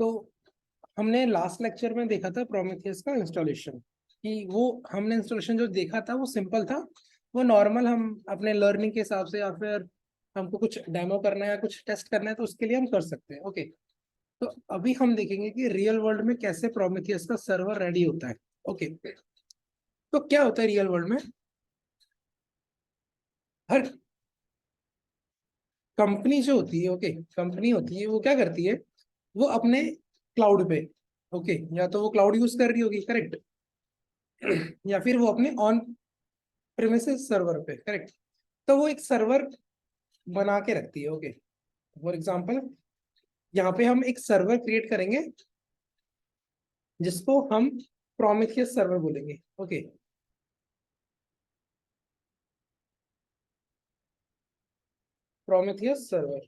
तो हमने last lecture में देखा था प्रोमेथियस का इंस्टॉलेशन, कि वो हमने इंस्टॉलेशन जो देखा था वो सिंपल था। वो नॉर्मल हम अपने लर्निंग के हिसाब से या फिर हमको कुछ डेमो करना है या कुछ टेस्ट करना है तो उसके लिए हम कर सकते हैं। ओके, तो अभी हम देखेंगे कि रियल वर्ल्ड में कैसे प्रोमेथियस का सर्वर रेडी होता है। ओके, तो क्या होता है रियल वर्ल्ड में, हर कंपनी जो होती है, ओके, कंपनी होती है वो क्या करती है, वो अपने क्लाउड पे, ओके, या तो वो क्लाउड यूज कर रही होगी, करेक्ट, या फिर वो अपने ऑन प्रेमिसेस सर्वर पे, करेक्ट। तो वो एक सर्वर बना के रखती है। ओके, फॉर एग्जांपल यहाँ पे हम एक सर्वर क्रिएट करेंगे जिसको हम प्रोमेथियस सर्वर बोलेंगे। Okay, Prometheus server.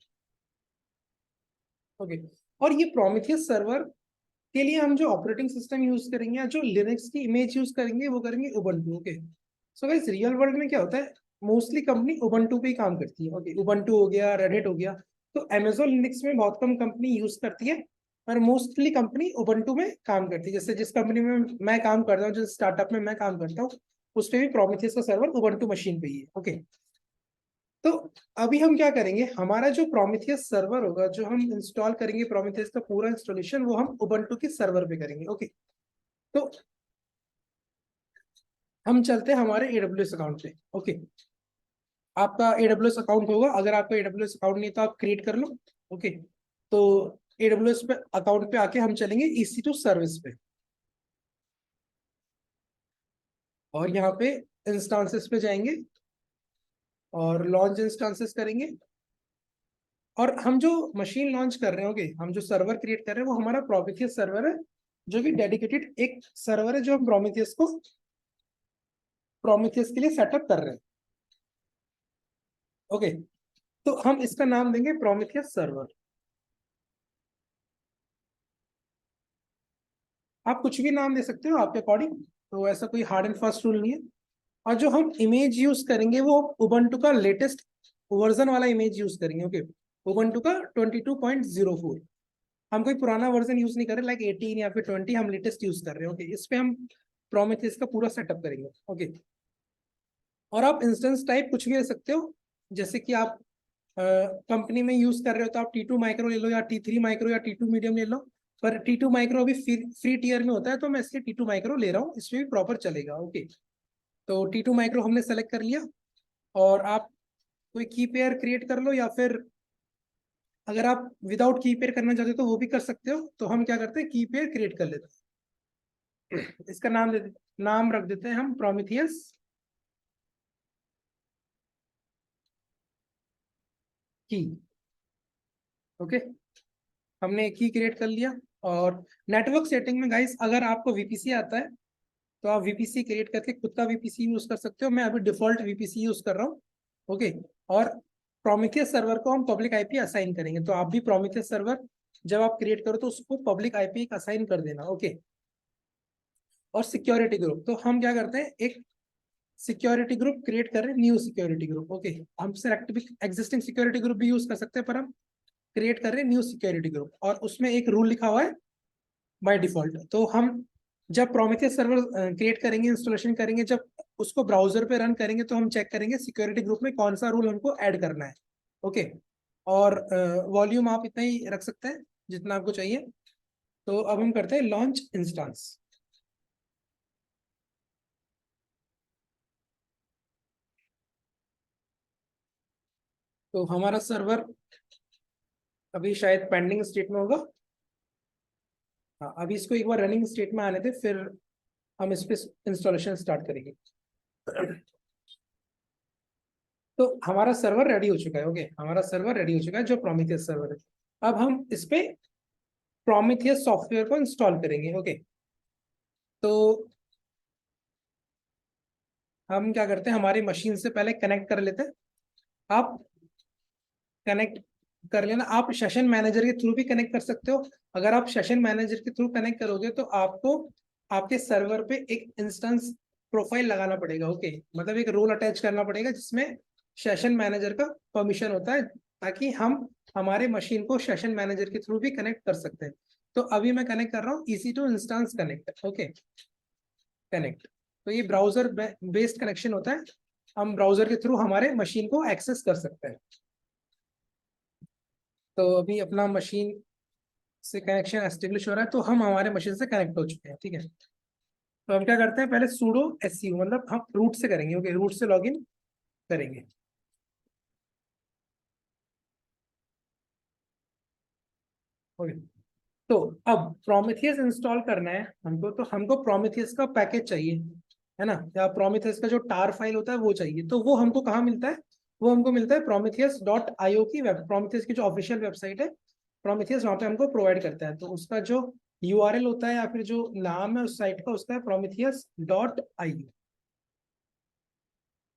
ओके, और ये प्रोमेथियस सर्वर के लिए हम जो ऑपरेटिंग सिस्टम यूज करेंगे या जो लिनक्स की इमेज यूज करेंगे वो करेंगे Ubuntu. Okay, so guys real world में क्या होता है, मोस्टली कंपनी उबंटू पे ही काम करती है। ओके, उबंटू हो गया, रेडिट हो गया। तो अमेजोन लिनक्स में बहुत कम कंपनी यूज करती है, पर मोस्टली कंपनी उबंटू में काम करती है। जैसे जिस कंपनी में मैं काम करता हूँ, जिस स्टार्टअप में मैं काम करता हूँ, उस पे भी प्रोमेथियस का सर्वर उबंटू मशीन पे ही है। ओके, तो अभी हम क्या करेंगे, हमारा जो प्रोमेथियस सर्वर होगा, जो हम इंस्टॉल करेंगे प्रोमेथियस का पूरा इंस्टॉलेशन, वो हम उबंटू के सर्वर पे करेंगे। ओके, तो हम चलते हैं हमारे AWS अकाउंट पे। ओके, आपका AWS अकाउंट होगा, अगर आपका AWS अकाउंट नहीं तो आप क्रिएट कर लो। ओके, तो AWS पे अकाउंट पे आके हम चलेंगे EC2 सर्विस पे, और यहाँ पे इंस्टांसेस पे जाएंगे और लॉन्च इंस्टांसेस करेंगे। और हम जो मशीन लॉन्च कर रहे हैं, ओके, हम जो सर्वर क्रिएट कर रहे हैं वो हमारा प्रोमेथियस सर्वर है, जो कि डेडिकेटेड एक सर्वर है जो हम प्रोमेथियस के लिए सेटअप कर रहे हैं। ओके, तो हम इसका नाम देंगे प्रोमेथियस सर्वर। आप कुछ भी नाम दे सकते हो आपके अकॉर्डिंग, तो ऐसा कोई हार्ड एंड फास्ट रूल नहीं है। और जो हम इमेज यूज करेंगे वो उबंटू का लेटेस्ट वर्जन वाला इमेज यूज करेंगे। ओके, उबंटू का 22.04। हम कोई पुराना वर्जन यूज नहीं कर रहे, लाइक 18 या फिर 20, हम लेटेस्ट यूज कर रहे हैं। ओके, इस पे हम प्रोमेथियस का पूरा सेटअप करेंगे। ओके, और आप इंस्टेंस टाइप कुछ भी ले सकते हो, जैसे कि आप कंपनी में यूज कर रहे हो तो आप T2 माइक्रो ले लो, या T3 माइक्रो, या T2 मीडियम ले लो। पर T2 माइक्रो अभी फ्री टीयर में होता है, तो मैं इसलिए T2 माइक्रो ले रहा हूँ, इसमें भी प्रॉपर चलेगा। ओके, तो T2 माइक्रो हमने सेलेक्ट कर लिया, और आप कोई की पेयर क्रिएट कर लो, या फिर अगर आप विदाउट की पेयर करना चाहते हो तो वो भी कर सकते हो। तो हम क्या करते हैं, की पेयर क्रिएट कर लेते हैं। इसका नाम रख देते हैं हम प्रोमेथियस की। ओके, हमने की क्रिएट कर लिया। और नेटवर्क सेटिंग में गाइस, अगर आपको VPC आता है तो आप VPC क्रिएट करके खुद का VPC यूज कर सकते हो। मैं अभी डिफॉल्ट VPC यूज कर रहा हूँ। ओके, और प्रोमेथियस सर्वर को हम पब्लिक IP असाइन करेंगे, तो आप भी प्रोमेथियस सर्वर जब आप क्रिएट करो तो उसको पब्लिक IP असाइन कर देना। ओके, और सिक्योरिटी ग्रुप, तो हम क्या करते हैं, एक सिक्योरिटी ग्रुप क्रिएट कर रहे हैं, न्यू सिक्योरिटी ग्रुप। ओके, हम सिर्फ एग्जिस्टिंग सिक्योरिटी ग्रुप भी यूज कर सकते हैं, पर हम क्रिएट कर रहे हैं न्यू सिक्योरिटी ग्रुप, और उसमें एक रूल लिखा हुआ है बाय डिफॉल्ट। तो हम जब प्रोमेथियस सर्वर क्रिएट करेंगे, इंस्टॉलेशन करेंगे, जब उसको ब्राउजर पे रन करेंगे, तो हम चेक करेंगे सिक्योरिटी ग्रुप में कौन सा रूल हमको ऐड करना है। ओके, और वॉल्यूम आप इतना ही रख सकते हैं जितना आपको चाहिए। तो अब हम करते हैं लॉन्च इंस्टांस। तो हमारा सर्वर अभी शायद पेंडिंग स्टेट में होगा। हाँ, अभी इसको एक बार रनिंग स्टेट में आने दे, फिर हम इस पे इंस्टॉलेशन स्टार्ट करेंगे। तो हमारा सर्वर रेडी हो चुका है। ओके, हमारा सर्वर रेडी हो चुका है, जो प्रोमेथियस सर्वर है। अब हम इस पे प्रोमेथियस सॉफ्टवेयर को इंस्टॉल करेंगे। ओके, तो हम क्या करते हैं, हमारी मशीन से पहले कनेक्ट कर लेते हैं। आप कनेक्ट कर लेना, आप सेशन मैनेजर के थ्रू भी कनेक्ट कर सकते हो। अगर आप सेशन मैनेजर के थ्रू कनेक्ट करोगे तो आपको आपके सर्वर पे एक इंस्टेंस प्रोफाइल लगाना पड़ेगा। ओके, मतलब एक रोल अटैच करना पड़ेगा जिसमें सेशन मैनेजर का परमिशन होता है, ताकि हम हमारे मशीन को सेशन मैनेजर के थ्रू भी कनेक्ट कर सकते हैं। तो अभी मैं कनेक्ट कर रहा हूँ EC2 instance connect. Okay, connect. तो ये ब्राउजर बेस्ड कनेक्शन होता है, हम ब्राउजर के थ्रू हमारे मशीन को एक्सेस कर सकते हैं। तो अभी अपना मशीन से कनेक्शन एस्टेब्लिश हो रहा है, तो हम हमारे मशीन से कनेक्ट हो चुके हैं। ठीक है, तो हम क्या करते हैं, पहले sudo su, मतलब हम रूट से करेंगे। ओके, रूट से लॉगिन करेंगे। ओके, तो अब प्रोमेथियस इंस्टॉल करना है हमको, तो हमको प्रोमेथियस का पैकेज चाहिए, है ना, या प्रोमेथियस का जो टार फाइल होता है वो चाहिए। तो वो हमको कहाँ मिलता है, वो हमको मिलता है prometheus.io की वेब, प्रोमेथियस की जो ऑफिशियल वेबसाइट है प्रोमेथियस, वहाँ पे हमको प्रोवाइड करता है। तो उसका जो URL होता है या फिर जो नाम है उस साइट का, उसका है prometheus.io।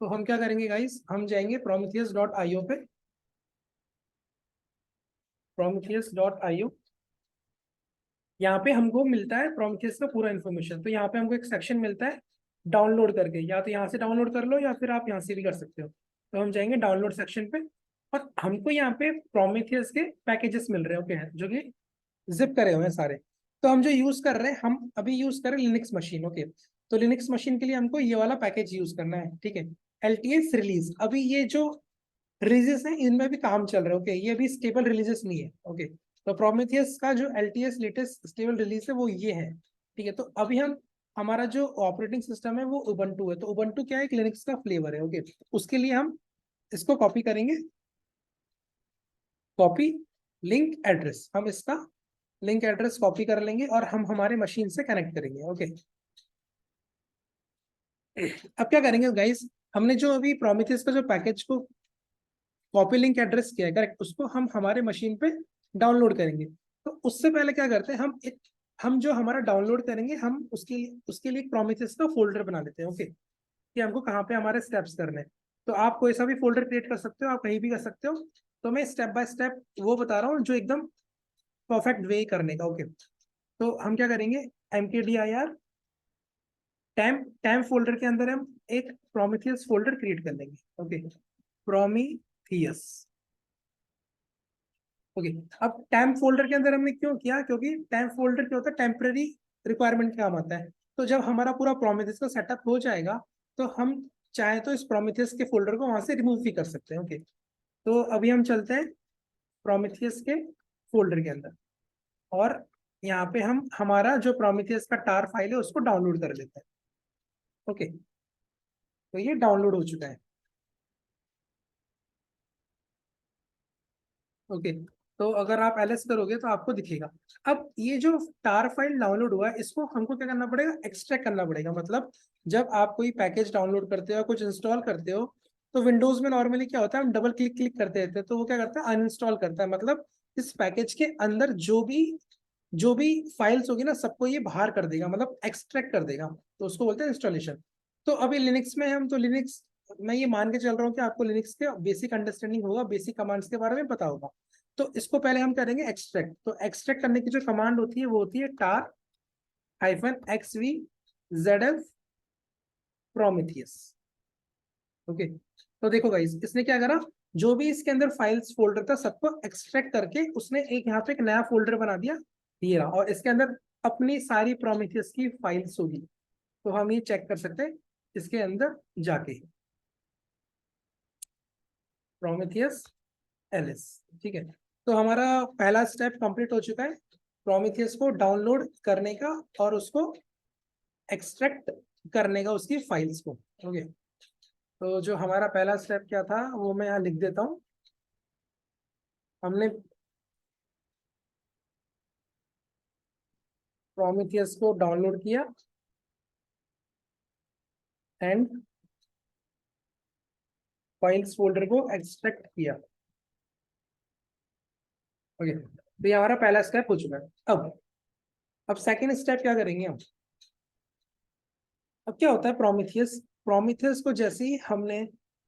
तो हम क्या करेंगे गाइस, हम जाएंगे prometheus.io पे, prometheus.io। यहाँ पे हमको मिलता है प्रोमेथियस का पूरा इन्फॉर्मेशन। तो यहाँ पे हमको एक सेक्शन मिलता है डाउनलोड करके, या तो यहाँ से डाउनलोड कर लो या फिर आप यहाँ से भी कर सकते हो। तो हम जाएंगे डाउनलोड सेक्शन पे, और हमको यहाँ पे प्रोमेथियस के पैकेजेस मिल रहे हैं। ओके, जो कि जिप करे हुए हैं सारे। तो हम जो यूज कर रहे हैं, हम अभी यूज कर रहे हैं लिनक्स मशीन। ओके, तो लिनक्स मशीन के लिए हमको ये वाला पैकेज यूज करना है। ठीक है, LTS रिलीज। अभी ये जो रिलीजेस हैं इनमें भी काम चल रहा है। ओके, ये अभी स्टेबल रिलीजेस नहीं है। ओके, तो प्रोमेथियस का जो LTS लेटेस्ट स्टेबल रिलीज है वो ये है। ठीक है, तो अभी हम, हमारा जो ऑपरेटिंग सिस्टम है वो उबंटू है। तो उबंटू क्या है, एक लिनक्स का फ्लेवर है। ओके, उसके लिए हम इसको कॉपी करेंगे, कॉपी लिंक एड्रेस, हम इसका लिंक एड्रेस कॉपी कर लेंगे और हम हमारे मशीन से कनेक्ट करेंगे। ओके, अब क्या करेंगे गाइस, हमने जो अभी प्रोमेथियस का जो पैकेज को कॉपी लिंक एड्रेस किया है करेक्ट, उसको हम हमारे मशीन पे डाउनलोड करेंगे। तो उससे पहले क्या करते हैं, हम जो हमारा डाउनलोड करेंगे, हम उसके लिए एक प्रोमेथियस का फोल्डर बना लेते हैं। ओके, कि हमको कहाँ पे हमारे स्टेप्स करने हैं। तो आप कोई सा भी फोल्डर क्रिएट कर सकते हो, आप कहीं भी कर सकते हो। तो मैं स्टेप बाय स्टेप वो बता रहा हूँ जो एकदम परफेक्ट वे करने का। ओके, तो हम क्या करेंगे, mkdir टेम्प टेम्प फोल्डर के अंदर हम एक प्रोमेथियस फोल्डर क्रिएट कर लेंगे। Okay, Prometheus. ओके, अब टेम्प फोल्डर के अंदर हमने क्यों किया, क्योंकि टेम्प फोल्डर क्या होता है, टेम्पररी रिक्वायरमेंट काम आता है। तो जब हमारा पूरा प्रोमेथियस का सेटअप हो जाएगा, तो हम चाहे तो इस प्रोमेथियस के फोल्डर को वहां से रिमूव भी कर सकते हैं। ओके, तो अभी हम चलते हैं प्रोमेथियस के फोल्डर के अंदर, और यहाँ पे हम हमारा जो प्रोमेथियस का टार फाइल है उसको डाउनलोड कर लेते हैं। ओके, तो ये डाउनलोड हो चुका है। ओके, तो अगर आप ls करोगे तो आपको दिखेगा। अब ये जो टार फाइल डाउनलोड हुआ है, इसको हमको क्या करना पड़ेगा, एक्सट्रैक्ट करना पड़ेगा। मतलब जब आप कोई पैकेज डाउनलोड करते हो, कुछ इंस्टॉल करते हो, तो विंडोज में नॉर्मली क्या होता है, हम डबल क्लिक क्लिक करते रहते हैं, तो वो क्या करता है, अनइंस्टॉल करता है। मतलब इस पैकेज के अंदर जो भी फाइल्स होगी ना, सबको ये बाहर कर देगा, मतलब एक्सट्रैक्ट कर देगा। तो उसको बोलते हैं इंस्टॉलेशन। तो अभी लिनक्स में हम, तो लिनक्स, मैं ये मान के चल रहा हूँ कि आपको लिनक्स के बेसिक अंडरस्टैंडिंग होगा, बेसिक कमांड्स के बारे में पता होगा। तो इसको पहले हम करेंगे एक्सट्रैक्ट। तो एक्सट्रैक्ट करने की जो कमांड होती है वो होती है tar-xv-zf प्रोमेथियस। ओके, तो देखो गाइस, इसने क्या करा, जो भी इसके अंदर फाइल्स फोल्डर था सबको एक्सट्रैक्ट करके उसने एक यहाँ पे एक नया फोल्डर बना दिया, ये रहा। और इसके अंदर अपनी सारी प्रोमेथियस की फाइल्स होगी। तो हम ये चेक कर सकते हैं इसके अंदर जाके, प्रोमेथियस ls। ठीक है, तो हमारा पहला स्टेप कंप्लीट हो चुका है, प्रोमेथियस को डाउनलोड करने का और उसको एक्सट्रैक्ट करने का, उसकी फाइल्स को। ओके, तो जो हमारा पहला स्टेप क्या था वो मैं यहाँ लिख देता हूँ। हमने प्रोमेथियस को डाउनलोड किया एंड फाइल्स फोल्डर को एक्सट्रैक्ट किया। ओके, तो ये हमारा पहला स्टेप हो चुका है। अब सेकेंड स्टेप क्या करेंगे हम, अब क्या होता है, प्रोमेथियस प्रोमेथियस को जैसे ही हमने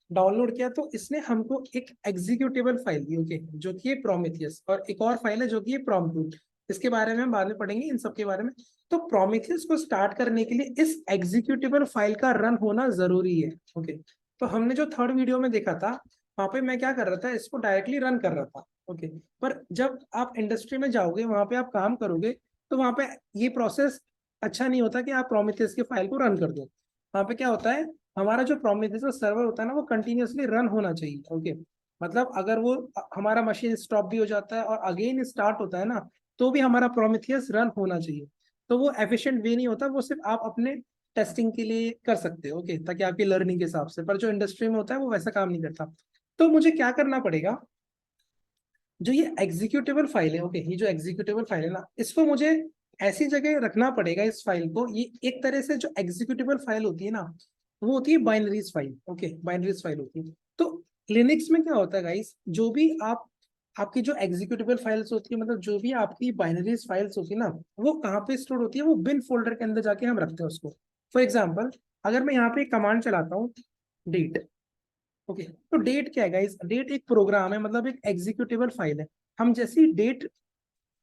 डाउनलोड किया, तो इसने हमको एक एग्जीक्यूटेबल फाइल दी। ओके, जो कि है प्रोमेथियस, और एक और फाइल है जो कि है प्रॉम्प्ट। इसके बारे में हम बाद में पढ़ेंगे, इन सब के बारे में। तो प्रोमेथियस को स्टार्ट करने के लिए इस एग्जीक्यूटेबल फाइल का रन होना जरूरी है। ओके, तो हमने जो थर्ड वीडियो में देखा था वहां पे मैं क्या कर रहा था, इसको डायरेक्टली रन कर रहा था। ओके, पर जब आप इंडस्ट्री में जाओगे, वहां पे आप काम करोगे, तो वहां पे ये प्रोसेस अच्छा नहीं होता कि आप प्रोमीथियस की फाइल को रन कर दो। वहां पे क्या होता है, हमारा जो प्रोमीथियस का सर्वर होता है ना, वो कंटिन्यूअसली रन होना चाहिए। ओके, मतलब अगर वो हमारा मशीन स्टॉप भी हो जाता है और अगेन स्टार्ट होता है ना, तो भी हमारा प्रोमीथियस रन होना चाहिए। तो वो एफिशिएंट वे नहीं होता, वो सिर्फ आप अपने टेस्टिंग के लिए कर सकते हो। ओके, ताकि आपकी लर्निंग के हिसाब से, पर जो इंडस्ट्री में होता है वो वैसा काम नहीं करता। तो मुझे क्या करना पड़ेगा, जो ये एग्जीक्यूटेबल फाइल है, ओके, ये जो एग्जीक्यूटेबल फाइल है ना, इसको मुझे ऐसी जगह रखना पड़ेगा। इस फाइल को, ये एक तरह से जो एग्जीक्यूटेबल फाइल होती है ना, वो होती है binaries file. Okay, binaries file होती है। तो लिनक्स में क्या होता है गाइस, जो भी आप आपकी जो एग्जीक्यूटेबल फाइल्स होती है, मतलब जो भी आपकी बाइनरीज फाइल्स होती है ना, वो कहाँ पे स्टोर होती है, वो बिन फोल्डर के अंदर जाके हम रखते हैं उसको। फॉर एग्जाम्पल, अगर मैं यहाँ पे कमांड चलाता हूँ, डेट। ओके, तो डेट क्या है गाइस, डेट एक प्रोग्राम है, मतलब एक एग्जीक्यूटेबल फाइल है। हम जैसी डेट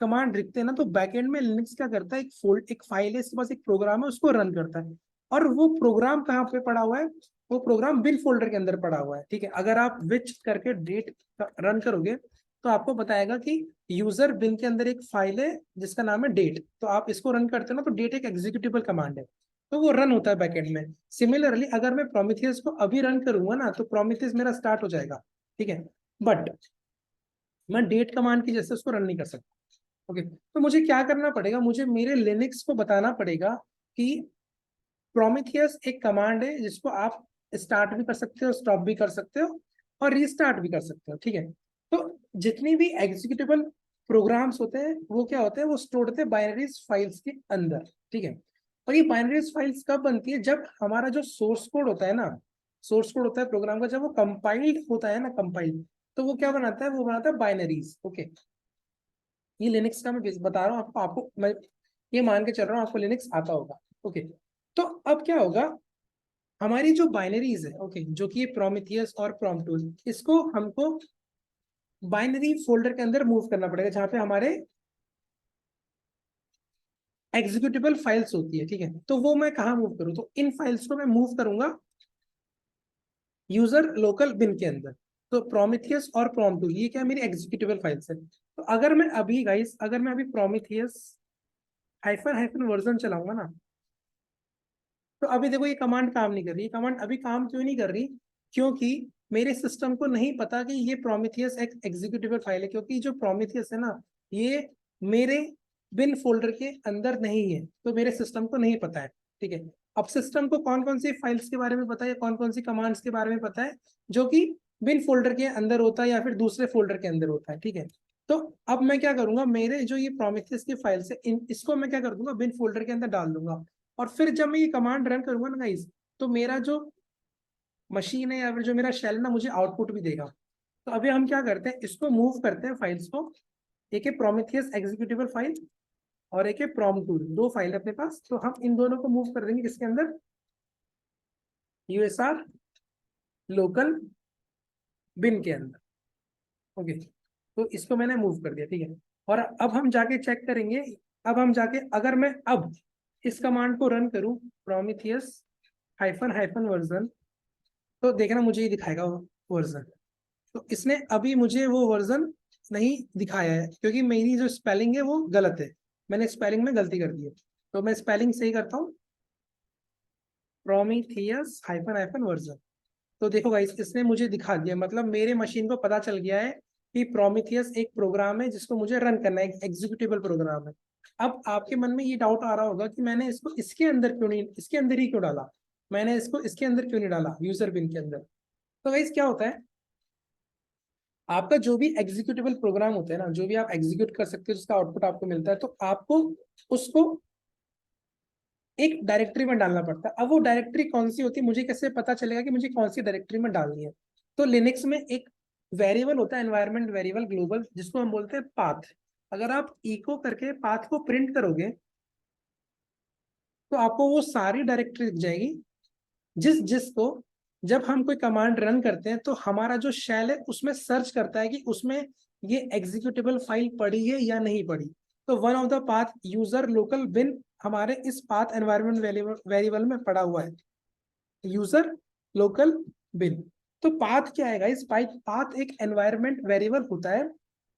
कमांड लिखते हैं ना, तो बैकएंड में लिनक्स क्या करता है, एक फाइल है, इसके पास एक प्रोग्राम है, उसको रन करता है। और वो प्रोग्राम कहाँ पे पड़ा हुआ है, वो प्रोग्राम बिन फोल्डर के अंदर पड़ा हुआ है। ठीक है, अगर आप विच करके डेट रन करोगे, तो आपको बताएगा कि यूजर बिन के अंदर एक फाइल है जिसका नाम है डेट। तो आप इसको रन करते हो ना, तो डेट एक एग्जीक्यूटेबल कमांड है, तो वो रन होता है बैकएंड में। सिमिलरली अगर मैं प्रोमीथियस को अभी रन करूंगा ना, तो प्रोमीथियस मेरा स्टार्ट हो जाएगा। ठीक है, बट मैं डेट कमांड की जैसे उसको रन नहीं कर सकता। ओके, तो मुझे क्या करना पड़ेगा, मुझे मेरे लिनक्स को बताना पड़ेगा कि प्रोमीथियस एक कमांड है जिसको आप स्टार्ट भी कर सकते हो, स्टॉप भी कर सकते हो, और रीस्टार्ट भी कर सकते हो। ठीक है, तो जितनी भी एग्जीक्यूटेबल प्रोग्राम्स होते हैं, वो क्या होते हैं, वो स्टोर होते हैं बाइनरीज फाइल्स के अंदर। ठीक है, और ये बाइनरीज फाइल्स कब बनती है, जब हमारा जो सोर्स कोड होता है ना, सोर्स कोड होता है प्रोग्राम का, जब वो कंपाइल्ड होता है ना, कंपाइल्ड, तो वो क्या बनाता है, वो बनाता है बाइनरीज। ओके, ये लिनक्स का मैं बता रहा हूँ आपको, मैं ये मान के चल रहा हूँ आपको लिनक्स आता होगा। ओके, तो अब क्या होगा, हमारी जो बाइनरीज है, ओके, जो कि ये प्रोमीथियस और प्रॉम्प्टूल, इसको हमको बाइनरी फोल्डर के अंदर मूव करना पड़ेगा, जहां पे हमारे एग्जीक्यूटेबल फाइल्स होती है। ठीक है, तो वो मैं कहाँ मूव करूँ, तो इन फाइल्स को मैं मूव करूंगा यूजर लोकल बिन के अंदर। तो प्रोमीथियस और प्रॉम्प्टूल, ये क्या मेरी एग्जीक्यूटेबल फाइल्स है। तो अगर मैं अभी गाइस, अगर मैं अभी प्रोमीथियस हाइफन हाइफन वर्जन चलाऊंगा ना, तो अभी देखो ये कमांड काम नहीं कर रही। ये कमांड अभी काम क्यों नहीं कर रही, क्योंकि मेरे सिस्टम को नहीं पता कि ये प्रोमीथियस एक एग्जीक्यूटेबल फाइल है, क्योंकि जो प्रोमीथियस है ना, ये मेरे बिन फोल्डर के अंदर नहीं है, तो मेरे सिस्टम को नहीं पता है। ठीक है, अब सिस्टम को कौन कौन सी फाइल्स के बारे में पता है, कौन कौन सी कमांड्स के बारे में पता है, जो कि बिन फोल्डर के अंदर होता है या फिर दूसरे फोल्डर के अंदर होता है। ठीक है, तो अब मैं क्या करूंगा, मेरे जो ये प्रोमीथियस की फाइल्स है, इसको मैं क्या कर दूंगा, बिन फोल्डर के अंदर डाल दूंगा। और फिर जब मैं ये कमांड रन करूंगा ना गाइस, तो मेरा जो मशीन है या फिर जो मेरा शेल ना, मुझे आउटपुट भी देगा। तो अभी हम क्या करते हैं, इसको मूव करते हैं फाइल्स को। एक है प्रोमीथियस एग्जीक्यूटेबल फाइल, और एक है प्रॉम्प्टूल, दो फाइल है अपने पास। तो हम इन दोनों को मूव कर देंगे किसके अंदर, यूएसआर लोकल बिन के अंदर। ओके, तो इसको मैंने मूव कर दिया। ठीक है, और अब हम जाके चेक करेंगे। अब हम जाके, अगर मैं अब इस कमांड को रन करूं, प्रोमीथियस हाइफन हाइफन वर्जन, तो देखना मुझे ये दिखाएगा वो वर्जन। तो इसने अभी मुझे वो वर्जन नहीं दिखाया है, क्योंकि मेरी जो स्पेलिंग है वो गलत है, मैंने स्पेलिंग में गलती कर दी है। तो मैं स्पेलिंग सही करता हूँ, प्रोमीथियस हाइफन हाइफन वर्जन। तो देखो गाइस, इसने मुझे दिखा दिया, मतलब मेरे मशीन को पता चल गया है कि प्रोमीथियस एक प्रोग्राम है जिसको मुझे रन करना है, एक एग्जीक्यूटेबल प्रोग्राम है। अब आपके मन में ये डाउट आ रहा होगा कि मैंने इसको इसके अंदर क्यों नहीं, इसके अंदर ही क्यों डाला, मैंने इसको इसके अंदर क्यों नहीं डाला, यूजर बिन के अंदर। तो गाइस क्या होता है, आपका जो भी एग्जीक्यूटेबल प्रोग्राम होता है ना, जो भी आप एग्जीक्यूट कर सकते हो, जिसका आउटपुट आपको मिलता है, तो आपको उसको एक डायरेक्टरी में डालना पड़ता है। अब वो डायरेक्टरी कौन सी होती है, मुझे कैसे पता चलेगा कि मुझे कौन सी डायरेक्टरी में डालनी है। तो लिनक्स में एक वेरिएबल होता है, एनवायरमेंट वेरिएबल ग्लोबल, जिसको हम बोलते हैं पाथ। अगर आप इको करके पाथ को प्रिंट करोगे, तो आपको वो सारी डायरेक्टरी दिख जाएगी, जिसको जब हम कोई कमांड रन करते हैं, तो हमारा जो शेल है उसमें सर्च करता है कि उसमें ये एग्जीक्यूटेबल फाइल पड़ी है या नहीं पड़ी। तो one of the path user local bin हमारे इस पाथ एनवायरमेंट वेरिएबल में पड़ा हुआ है, यूजर लोकल बिन। तो पाथ क्या है गाइस? पाथ एक एनवायरनमेंट वेरिएबल होता है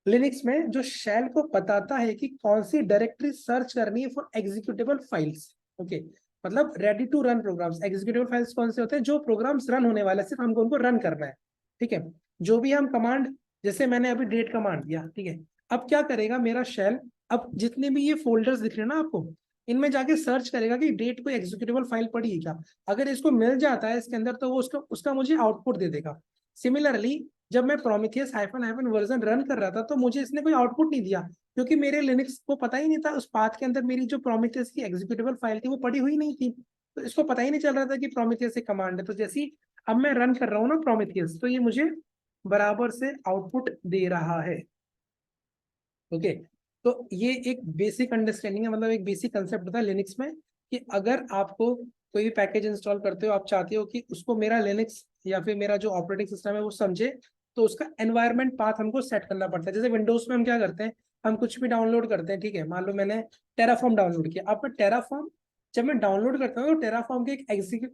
लिनक्स में, जो शेल को बताता है कि कौन सी डायरेक्टरी सर्च करनी है फॉर एग्जीक्यूटेबल फाइल्स। ओके, मतलब ready to run programs. Executable files कौन से होते हैं? जो प्रोग्राम्स रन होने वाले, सिर्फ हमको उनको रन करना है। ठीक है, जो भी हम कमांड, जैसे मैंने अभी डेट कमांड दिया, ठीक है, अब क्या करेगा मेरा शेल? अब जितने भी ये फोल्डर्स दिख रहे हैं ना आपको, इनमें जाके सर्च करेगा कि डेट कोई एग्जीक्यूटेबल फाइल पड़ी है क्या। अगर इसको मिल जाता है इसके अंदर, तो वो उसका उसका मुझे आउटपुट दे देगा। सिमिलरली जब मैं Prometheus hyphen hyphen version run कर रहा था, तो मुझे इसने कोई आउटपुट नहीं दिया, क्योंकि मेरे लिनक्स को पता ही नहीं था उस पाथ के अंदर मेरी जो प्रोमीथियस की एग्जीक्यूटेबल फाइल थी वो पड़ी हुई नहीं थी। तो इसको पता ही नहीं चल रहा था कि प्रोमीथियस एक कमांड है। तो जैसे ही अब मैं रन कर रहा हूँ ना प्रोमीथियस, तो ये मुझे बराबर से आउटपुट दे रहा है। ओके, तो ये एक बेसिक अंडरस्टैंडिंग है, मतलब एक बेसिक कंसेप्ट होता है लिनक्स में, कि अगर आपको कोई भी पैकेज इंस्टॉल करते हो, आप चाहते हो कि उसको मेरा लिनक्स या फिर मेरा जो ऑपरेटिंग सिस्टम है वो समझे, तो उसका एनवायरनमेंट पाथ हमको सेट करना पड़ता है। जैसे विंडोज में हम क्या करते हैं, हम कुछ भी डाउनलोड करते हैं, ठीक है, मान लो मैंने टेराफॉर्म डाउनलोड किया। अब मैं टेराफॉर्म जब मैं डाउनलोड करता हूँ, तो टेराफॉर्म की एक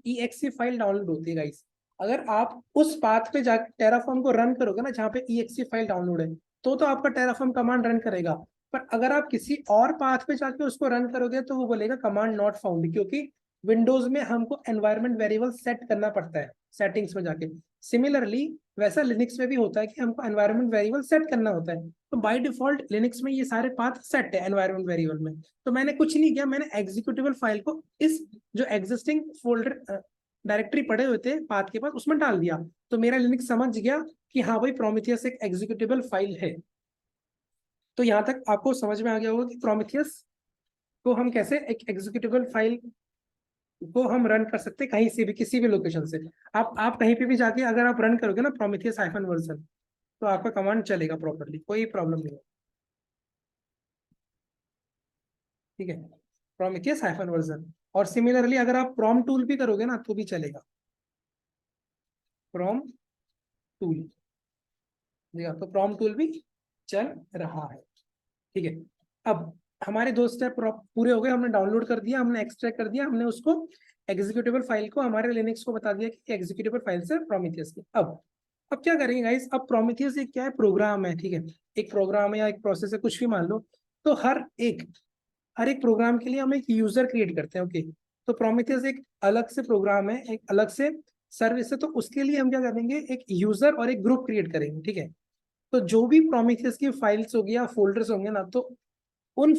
EXE फाइल डाउनलोड होती है गाइस। अगर आप उस पाथ पे जाकर टेराफॉर्म को रन करोगे ना, जहाँ पे EXE फाइल डाउनलोड है, तो आपका टेराफॉर्म कमांड रन करेगा। पर अगर आप किसी और पाथ पे जाके उसको रन करोगे, तो वो बोलेगा कमांड नॉट फाउंड, क्योंकि विंडोज में हमको एनवायरनमेंट वेरिएबल सेट करना पड़ता है सेटिंग्स में जाके। सिमिलरली वैसा लिनक्स में भी होता है कि हमको एनवायरनमेंट वेरिएबल सेट करना होता है। तो बाय डिफॉल्ट लिनक्स में ये सारे पाथ सेट है एनवायरनमेंट वेरिएबल में। तो मैंने कुछ नहीं किया, मैंने एग्जीक्यूटेबल फाइल को इस जो एग्जिस्टिंग फोल्डर डायरेक्टरी पड़े हुए थे पाथ के पास, उसमें डाल दिया। तो मेरा लिनक्स समझ गया कि हाँ भाई, प्रोमीथियस एक एग्जीक्यूटेबल फाइल है। तो यहाँ तक आपको समझ में आ गया होगा कि प्रोमीथियस को हम कैसे एक एग्जीक्यूटेबल फाइल को हम रन कर सकते हैं कहीं से भी, किसी भी लोकेशन से। आप कहीं पे भी जाके अगर आप रन करोगे ना प्रोमीथियस हाइफन वर्जन, तो आपका कमांड चलेगा प्रॉपरली, कोई प्रॉब्लम नहीं है। ठीक है, प्रोमीथियस हाइफन वर्जन। और सिमिलरली अगर आप प्रॉम टूल भी करोगे ना, तो भी चलेगा, प्रॉम टूल। तो प्रॉम टूल भी चल रहा है। ठीक है, अब हमारे दो स्टेप पूरे हो गए। हमने डाउनलोड कर दिया, हमने एक्सट्रैक्ट कर दिया, हमने उसको एग्जीक्यूटेबल फाइल को हमारे लिनक्स को बता दिया कि एग्जीक्यूटेबल फाइल से प्रोमीथियस की। अब क्या करेंगे गाइस? अब प्रोमीथियस एक क्या है? प्रोग्राम है, ठीक है, एक प्रोग्राम है या एक प्रोसेस है, कुछ भी मान लो। तो हर एक प्रोग्राम के लिए हम एक यूजर क्रिएट करते हैं। ओके, तो प्रोमीथियस एक अलग से प्रोग्राम है, एक अलग से सर्विस है। तो उसके लिए हम क्या करेंगे? एक यूजर और एक ग्रुप क्रिएट करेंगे। ठीक है, तो जो भी प्रोमीथियस की फाइल्स होगी या फोल्डर्स होंगे ना, तो उन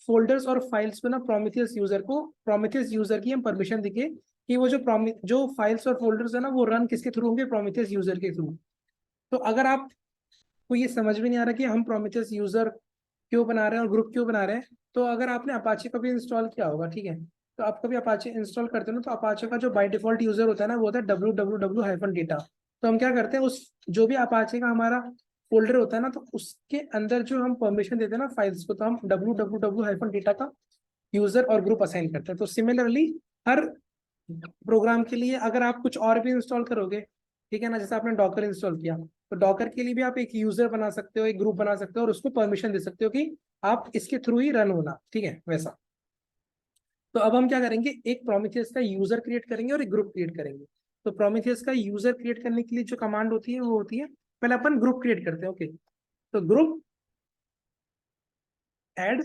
फोल्डर्स और फाइल्स पे ना प्रोमीथियस यूजर की हम परमिशन देंगे कि वो जो फाइल्स और फोल्डर्स है ना, वो रन किसके थ्रू होंगे? प्रोमीथियस यूजर के थ्रू। तो अगर आपको ये समझ में नहीं आ रहा कि हम प्रोमीथियस यूजर क्यों बना रहे हैं और ग्रुप क्यों बना रहे हैं, तो अगर आपने अपाचे कभी इंस्टॉल किया होगा, ठीक है, तो आप कभी अपाचे इंस्टॉल करते हो ना, तो अपाचे का जो बाय डिफॉल्ट यूजर होता है ना, वो होता है www-data। तो हम क्या करते हैं, उस जो भी अपाचे का हमारा फोल्डर होता है ना, तो उसके अंदर जो हम परमिशन देते हैं ना फाइल्स को, तो हम www-data का यूजर और ग्रुप असाइन करते हैं। तो सिमिलरली हर प्रोग्राम के लिए अगर आप कुछ और भी इंस्टॉल करोगे, ठीक है ना, जैसे आपने डॉकर इंस्टॉल किया, तो डॉकर के लिए भी आप एक यूजर बना सकते हो, एक ग्रुप बना सकते हो, और उसको परमिशन दे सकते हो कि आप इसके थ्रू ही रन होना। ठीक है, वैसा। तो अब हम क्या करेंगे? एक प्रोमीथियस का यूजर क्रिएट करेंगे और एक ग्रुप क्रिएट करेंगे। तो प्रोमीथियस का यूजर क्रिएट करने के लिए जो कमांड होती है वो होती है, पहले अपन ग्रुप क्रिएट करते हैं। ओके, तो ग्रुप एड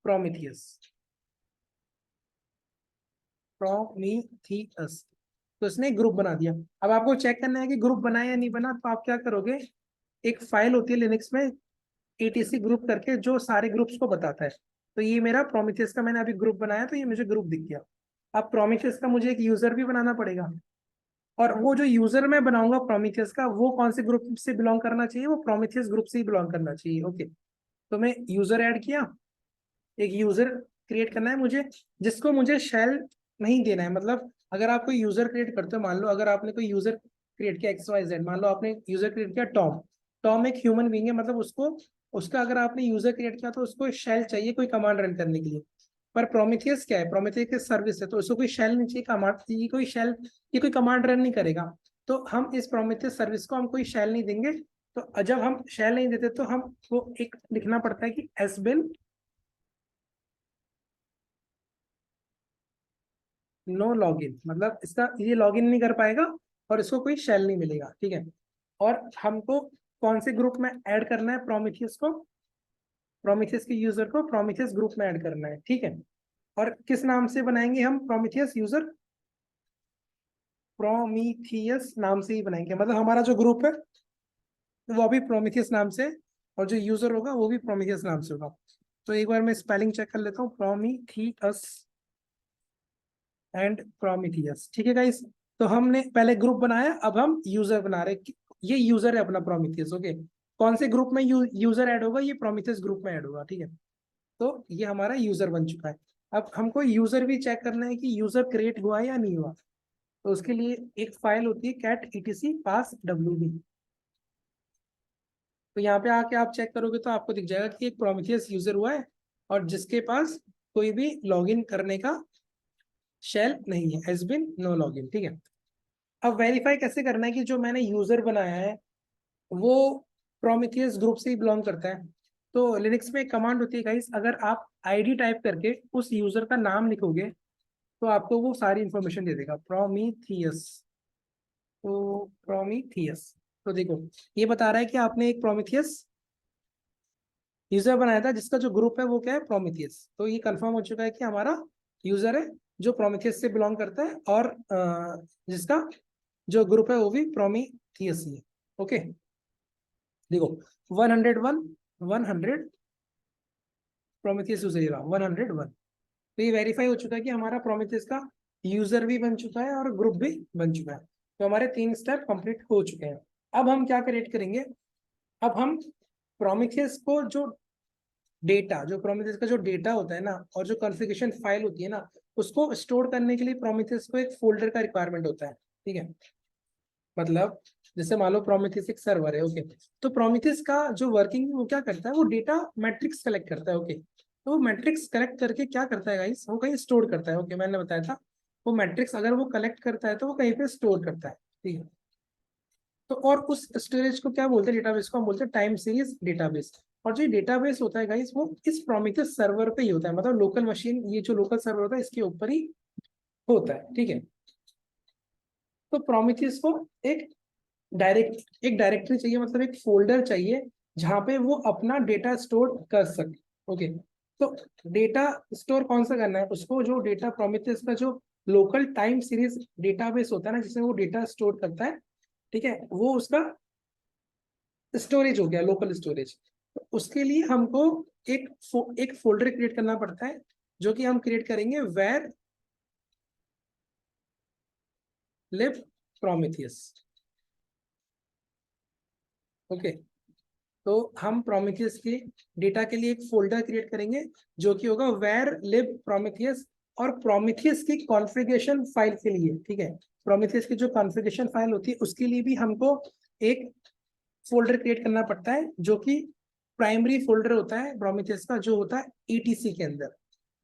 प्रोमीथियस, प्रोमीथियस। तो इसने ग्रुप बना दिया। अब आपको चेक करना है कि ग्रुप बनाया या नहीं बना, तो आप क्या करोगे? एक फाइल होती है लिनक्स में etc ग्रुप करके, जो सारे ग्रुप्स को बताता है। तो ये मेरा प्रोमीथियस का मैंने अभी ग्रुप बनाया, तो ये मुझे ग्रुप दिख गया। अब प्रोमीथियस का मुझे एक यूजर भी बनाना पड़ेगा, और वो जो यूजर मैं बनाऊंगा प्रोमीथियस का, वो कौन से ग्रुप से बिलोंग करना चाहिए? वो प्रोमीथियस ग्रुप से ही बिलोंग करना चाहिए। ओके, तो मैं यूजर ऐड किया, एक यूजर क्रिएट करना है मुझे, जिसको मुझे शेल नहीं देना है। मतलब अगर आप कोई यूजर क्रिएट करते हो, मान लो अगर आपने कोई यूजर क्रिएट किया XYZ, मान लो आपने यूजर क्रिएट किया टॉम। टॉम एक ह्यूमन बीइंग है, मतलब उसको उसका अगर आपने यूजर क्रिएट किया, तो उसको शेल चाहिए कोई कमांड रन करने के लिए। पर प्रोमीथियस क्या है? प्रोमीथियस की सर्विस है, तो उसको कोई शेल नहीं चाहिए, कमांड चाहिए कोई शेल, ये कोई कमांड रन नहीं करेगा। तो हम इस प्रोमीथियस सर्विस को हम कोई शेल नहीं देंगे। तो जब हम शेल नहीं देते, तो हम वो एक लिखना पड़ता है कि एसबिन नो लॉगिन, मतलब इसका ये लॉगिन नहीं कर पाएगा, और इसको कोई शेल नहीं मिलेगा, ठीक है। और हमको कौन से ग्रुप में ऐड करना है प्रोमीथियस को, प्रोमीथियस के यूजर को प्रोमीथियस ग्रुप में ऐड करना है, ठीक है। और किस नाम से बनाएंगे हम प्रोमीथियस यूजर, प्रोमीथियस नाम से ही बनाएंगे, मतलब हमारा जो ग्रुप है वो भी प्रोमीथियस नाम से, और जो यूजर होगा वो भी प्रोमीथियस नाम से होगा। तो एक बार मैं स्पेलिंग चेक कर लेता हूँ, प्रोमीथियस एंड प्रोमीथियस, ठीक है गाइस। तो हमने पहले ग्रुप बनाया, अब हम यूजर बना रहे, ये यूजर है अपना प्रोमीथियस, ओके। कौन से ग्रुप में यूजर ऐड होगा, ये प्रोमीथियस ग्रुप में ऐड होगा, ठीक है। तो ये हमारा यूजर बन चुका है। अब हमको यूजर भी चेक करना है कि यूजर क्रिएट हुआ या नहीं हुआ। तो उसके लिए एक फाइल होती है कैट etc pass wd। तो यहाँ पे आके आप चेक करोगे तो आपको दिख जाएगा कि एक प्रोमीथियस यूजर हुआ है और जिसके पास कोई भी लॉगिन करने का शेल नहीं है, हैज बीन नो लॉगिन, ठीक है। अब वेरीफाई कैसे करना है कि जो मैंने यूजर बनाया है वो प्रोमीथियस ग्रुप से ही बिलोंग करता है। तो लिनक्स में एक कमांड होती है गाइस, अगर आप आईडी टाइप करके उस यूजर का नाम लिखोगे तो आपको वो सारी इंफॉर्मेशन दे देगा, प्रोमीथियस। तो प्रोमीथियस, तो देखो ये बता रहा है कि आपने एक प्रोमीथियस यूजर बनाया था जिसका जो ग्रुप है वो क्या है, प्रोमीथियस। तो ये कंफर्म हो चुका है कि हमारा यूजर है जो प्रोमीथियस से बिलोंग करता है और जिसका जो ग्रुप है वो भी प्रोमीथियस ही है, ओके। देखो 101 100 प्रोमीथियस यूजर 101, तो ये वेरीफाई हो चुका है कि हमारा प्रोमीथियस का यूजर भी बन चुका है और ग्रुप भी बन चुका है। तो हमारे 3 स्टेप कंप्लीट हो चुके हैं। अब हम क्या क्रिएट करेंगे, अब हम प्रोमीथियस को जो डेटा, जो प्रोमीथियस का जो डेटा होता है ना और जो कॉन्फ़िगरेशन फाइल होती है ना, उसको स्टोर करने के लिए प्रोमीथियस को एक फोल्डर का रिक्वायरमेंट होता है, ठीक है। मतलब जैसे मान लो प्रोमीथियस एक सर्वर है, ओके। तो प्रोमीथियस का जो वर्किंग वो क्या करता है, वो डेटा मैट्रिक्स कलेक्ट करता है, ओके। तो वो मैट्रिक्स कलेक्ट करके क्या करता है गाइस, वो कहीं स्टोर करता है, ओके। मैंने बताया था वो मैट्रिक्स अगर वो कलेक्ट करता है तो वो कहीं पे स्टोर करता है, ठीक है। तो और उस स्टोरेज को क्या बोलते हैं, डेटाबेस को हम बोलते हैं टाइम सीरीज डेटाबेस। और जो डेटाबेस होता है गाइस वो इस प्रोमीथियस सर्वर पे ही होता है, मतलब लोकल मशीन, ये जो लोकल सर्वर होता है इसके ऊपर ही होता है, ठीक है। तो प्रोमीथियस को एक डायरेक्टरी चाहिए, मतलब एक फोल्डर चाहिए जहां पे वो अपना डेटा स्टोर कर सके, ओके। तो डेटा स्टोर कौन सा करना है उसको, जो डेटा प्रोमीथियस का जो लोकल टाइम सीरीज डेटाबेस होता है ना जिसमें वो डेटा स्टोर करता है, ठीक है, वो उसका स्टोरेज हो गया, लोकल स्टोरेज। तो उसके लिए हमको एक फोल्डर क्रिएट करना पड़ता है जो कि हम क्रिएट करेंगे वेर लिव प्रोमीथियस, ओके। तो हम प्रोमीथियस के डेटा के लिए एक फोल्डर क्रिएट करेंगे जो कि होगा वेर लिव प्रोमीथियस, और प्रोमीथियस की कॉन्फ़िगरेशन फाइल के लिए, ठीक है, प्रोमीथियस की जो कॉन्फ़िगरेशन फाइल होती है उसके लिए भी हमको एक फोल्डर क्रिएट करना पड़ता है जो कि प्राइमरी फोल्डर होता है प्रोमीथियस का, जो होता है ईटीसी के अंदर।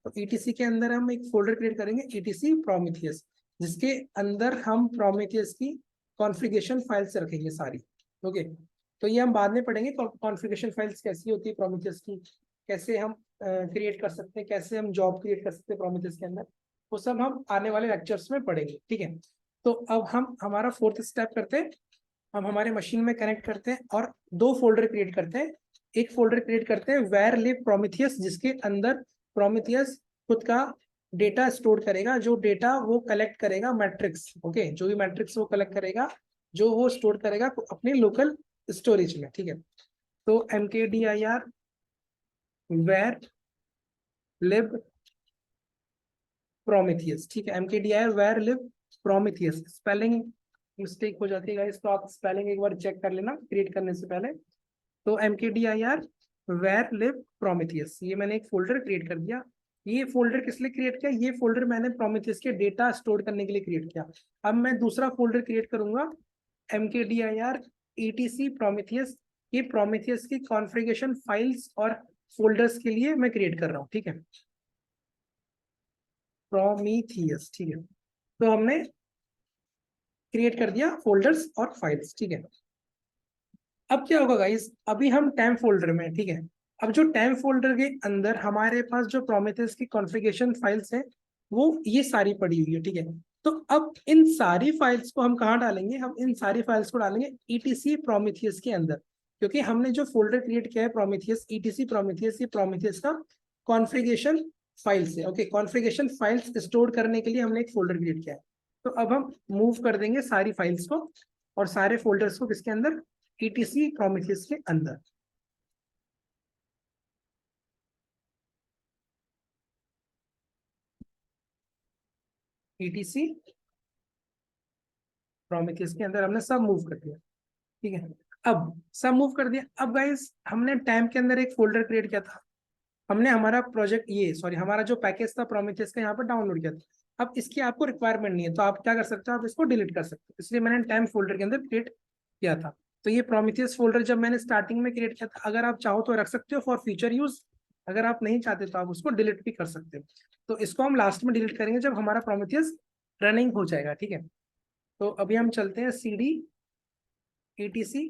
तो ईटीसी के अंदर हम एक फोल्डर क्रिएट करेंगे ईटीसी प्रोमीथियस, जिसके अंदर हम प्रोमीथियस की कॉन्फ़िगरेशन फाइल्स रखेंगे सारी, ओके। तो ये हम बाद में पढ़ेंगे कॉन्फ़िगरेशन फाइल्स कैसी होती है प्रोमीथियस की, कैसे हम क्रिएट कर सकते हैं, कैसे हम जॉब क्रिएट कर सकते हैं प्रोमीथियस के अंदर, वो सब हम आने वाले लेक्चर्स में पढ़ेंगे, ठीक है। तो अब हम हमारा फोर्थ स्टेप करते हैं, हम हमारे मशीन में कनेक्ट करते हैं और 2 फोल्डर क्रिएट करते हैं। एक फोल्डर क्रिएट करते हैं वेर लिव प्रोमीथियस जिसके अंदर प्रोमीथियस खुद का डेटा स्टोर करेगा, जो डेटा वो कलेक्ट करेगा मैट्रिक्स, ओके, जो भी मैट्रिक्स वो कलेक्ट करेगा, जो वो स्टोर करेगा अपने लोकल स्टोरेज में, ठीक है। तो mkdir वेर लिव प्रोमीथियस, ठीक है, mkdir var lib Prometheus. Spelling mistake हो जाती है गाइस, तो आप स्पेलिंग एक बार चेक कर लेना क्रिएट करने से पहले। तो mkdir वेर लिव प्रोमीथियस, ये मैंने एक फोल्डर क्रिएट कर दिया। ये फोल्डर किस लिए क्रिएट किया, ये फोल्डर मैंने प्रोमीथियस के डेटा स्टोर करने के लिए क्रिएट किया। अब मैं दूसरा फोल्डर क्रिएट करूंगा mkdir etc प्रोमीथियस, ये प्रोमीथियस की कॉन्फ़िगरेशन फाइल्स और फोल्डर्स के लिए मैं क्रिएट कर रहा हूँ, ठीक है, प्रोमीथियस, ठीक है। तो हमने क्रिएट कर दिया फोल्डर्स और फाइल्स, ठीक है। अब क्या होगा गाइस, अभी हम टेम्प फोल्डर में, ठीक है। अब जो टेम्प फोल्डर के अंदर हमारे पास जो प्रोमीथियस की कॉन्फ़िगरेशन फाइल्स है वो ये सारी पड़ी हुई है, ठीक है। तो अब इन सारी फाइल्स को हम कहाँ डालेंगे, हम इन सारी फाइल्स को डालेंगे ETC प्रोमीथियस के अंदर, क्योंकि हमने जो फोल्डर क्रिएट किया है प्रोमीथियस ETC प्रोमीथियस, ये प्रोमीथियस का कॉन्फ़िगरेशन फाइल्स है। ओके, कॉन्फ़िगरेशन फाइल्स स्टोर करने के लिए हमने एक फोल्डर क्रिएट किया है। तो अब हम मूव कर देंगे सारी फाइल्स को और सारे फोल्डर्स को किसके अंदर, ETC प्रोमीथियस के अंदर। ETC प्रोमीथियस के अंदर हमने सब मूव कर दिया, ठीक है। अब सब मूव कर दिया। अब गाइस हमने टैम के अंदर एक फोल्डर क्रिएट किया था, हमने हमारा प्रोजेक्ट ये सॉरी हमारा जो पैकेज था प्रोमीथियस का यहाँ पर डाउनलोड किया था। अब इसकी आपको रिक्वायरमेंट नहीं है, तो आप क्या कर सकते हो, आप इसको डिलीट कर सकते हो। इसलिए मैंने टैम फोल्डर के अंदर क्रिएट किया था। तो ये प्रोमीथियस फोल्डर जब मैंने स्टार्टिंग में क्रिएट किया था, अगर आप चाहो तो रख सकते हो फॉर फ्यूचर यूज, अगर आप नहीं चाहते तो आप उसको डिलीट भी कर सकते हो। तो इसको हम लास्ट में डिलीट करेंगे जब हमारा प्रोमीथियस रनिंग हो जाएगा, ठीक है। तो अभी हम चलते हैं CD ETC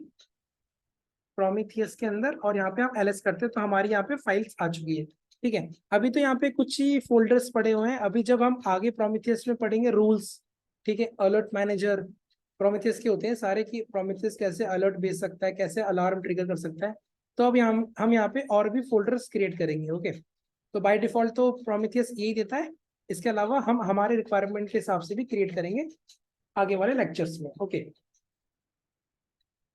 प्रोमीथियस के अंदर और यहाँ पे हम LS करते हैं, तो हमारी यहाँ पे फाइल्स आ चुकी है, ठीक है। अभी तो यहाँ पे कुछ ही फोल्डर्स पड़े हुए हैं। अभी जब हम आगे प्रोमीथियस में पढ़ेंगे रूल्स, ठीक है, अलर्ट मैनेजर प्रोमीथियस के होते हैं सारे, की प्रोमीथियस कैसे अलर्ट भेज सकता है, कैसे अलार्म ट्रिगर कर सकता है। तो अभी हम यहाँ पे और भी फोल्डर्स क्रिएट करेंगे। ओके, तो बाय डिफॉल्ट तो प्रोमीथियस यही देता है, इसके अलावा हम हमारे रिक्वायरमेंट के हिसाब से भी क्रिएट करेंगे आगे वाले लेक्चर्स में। ओके,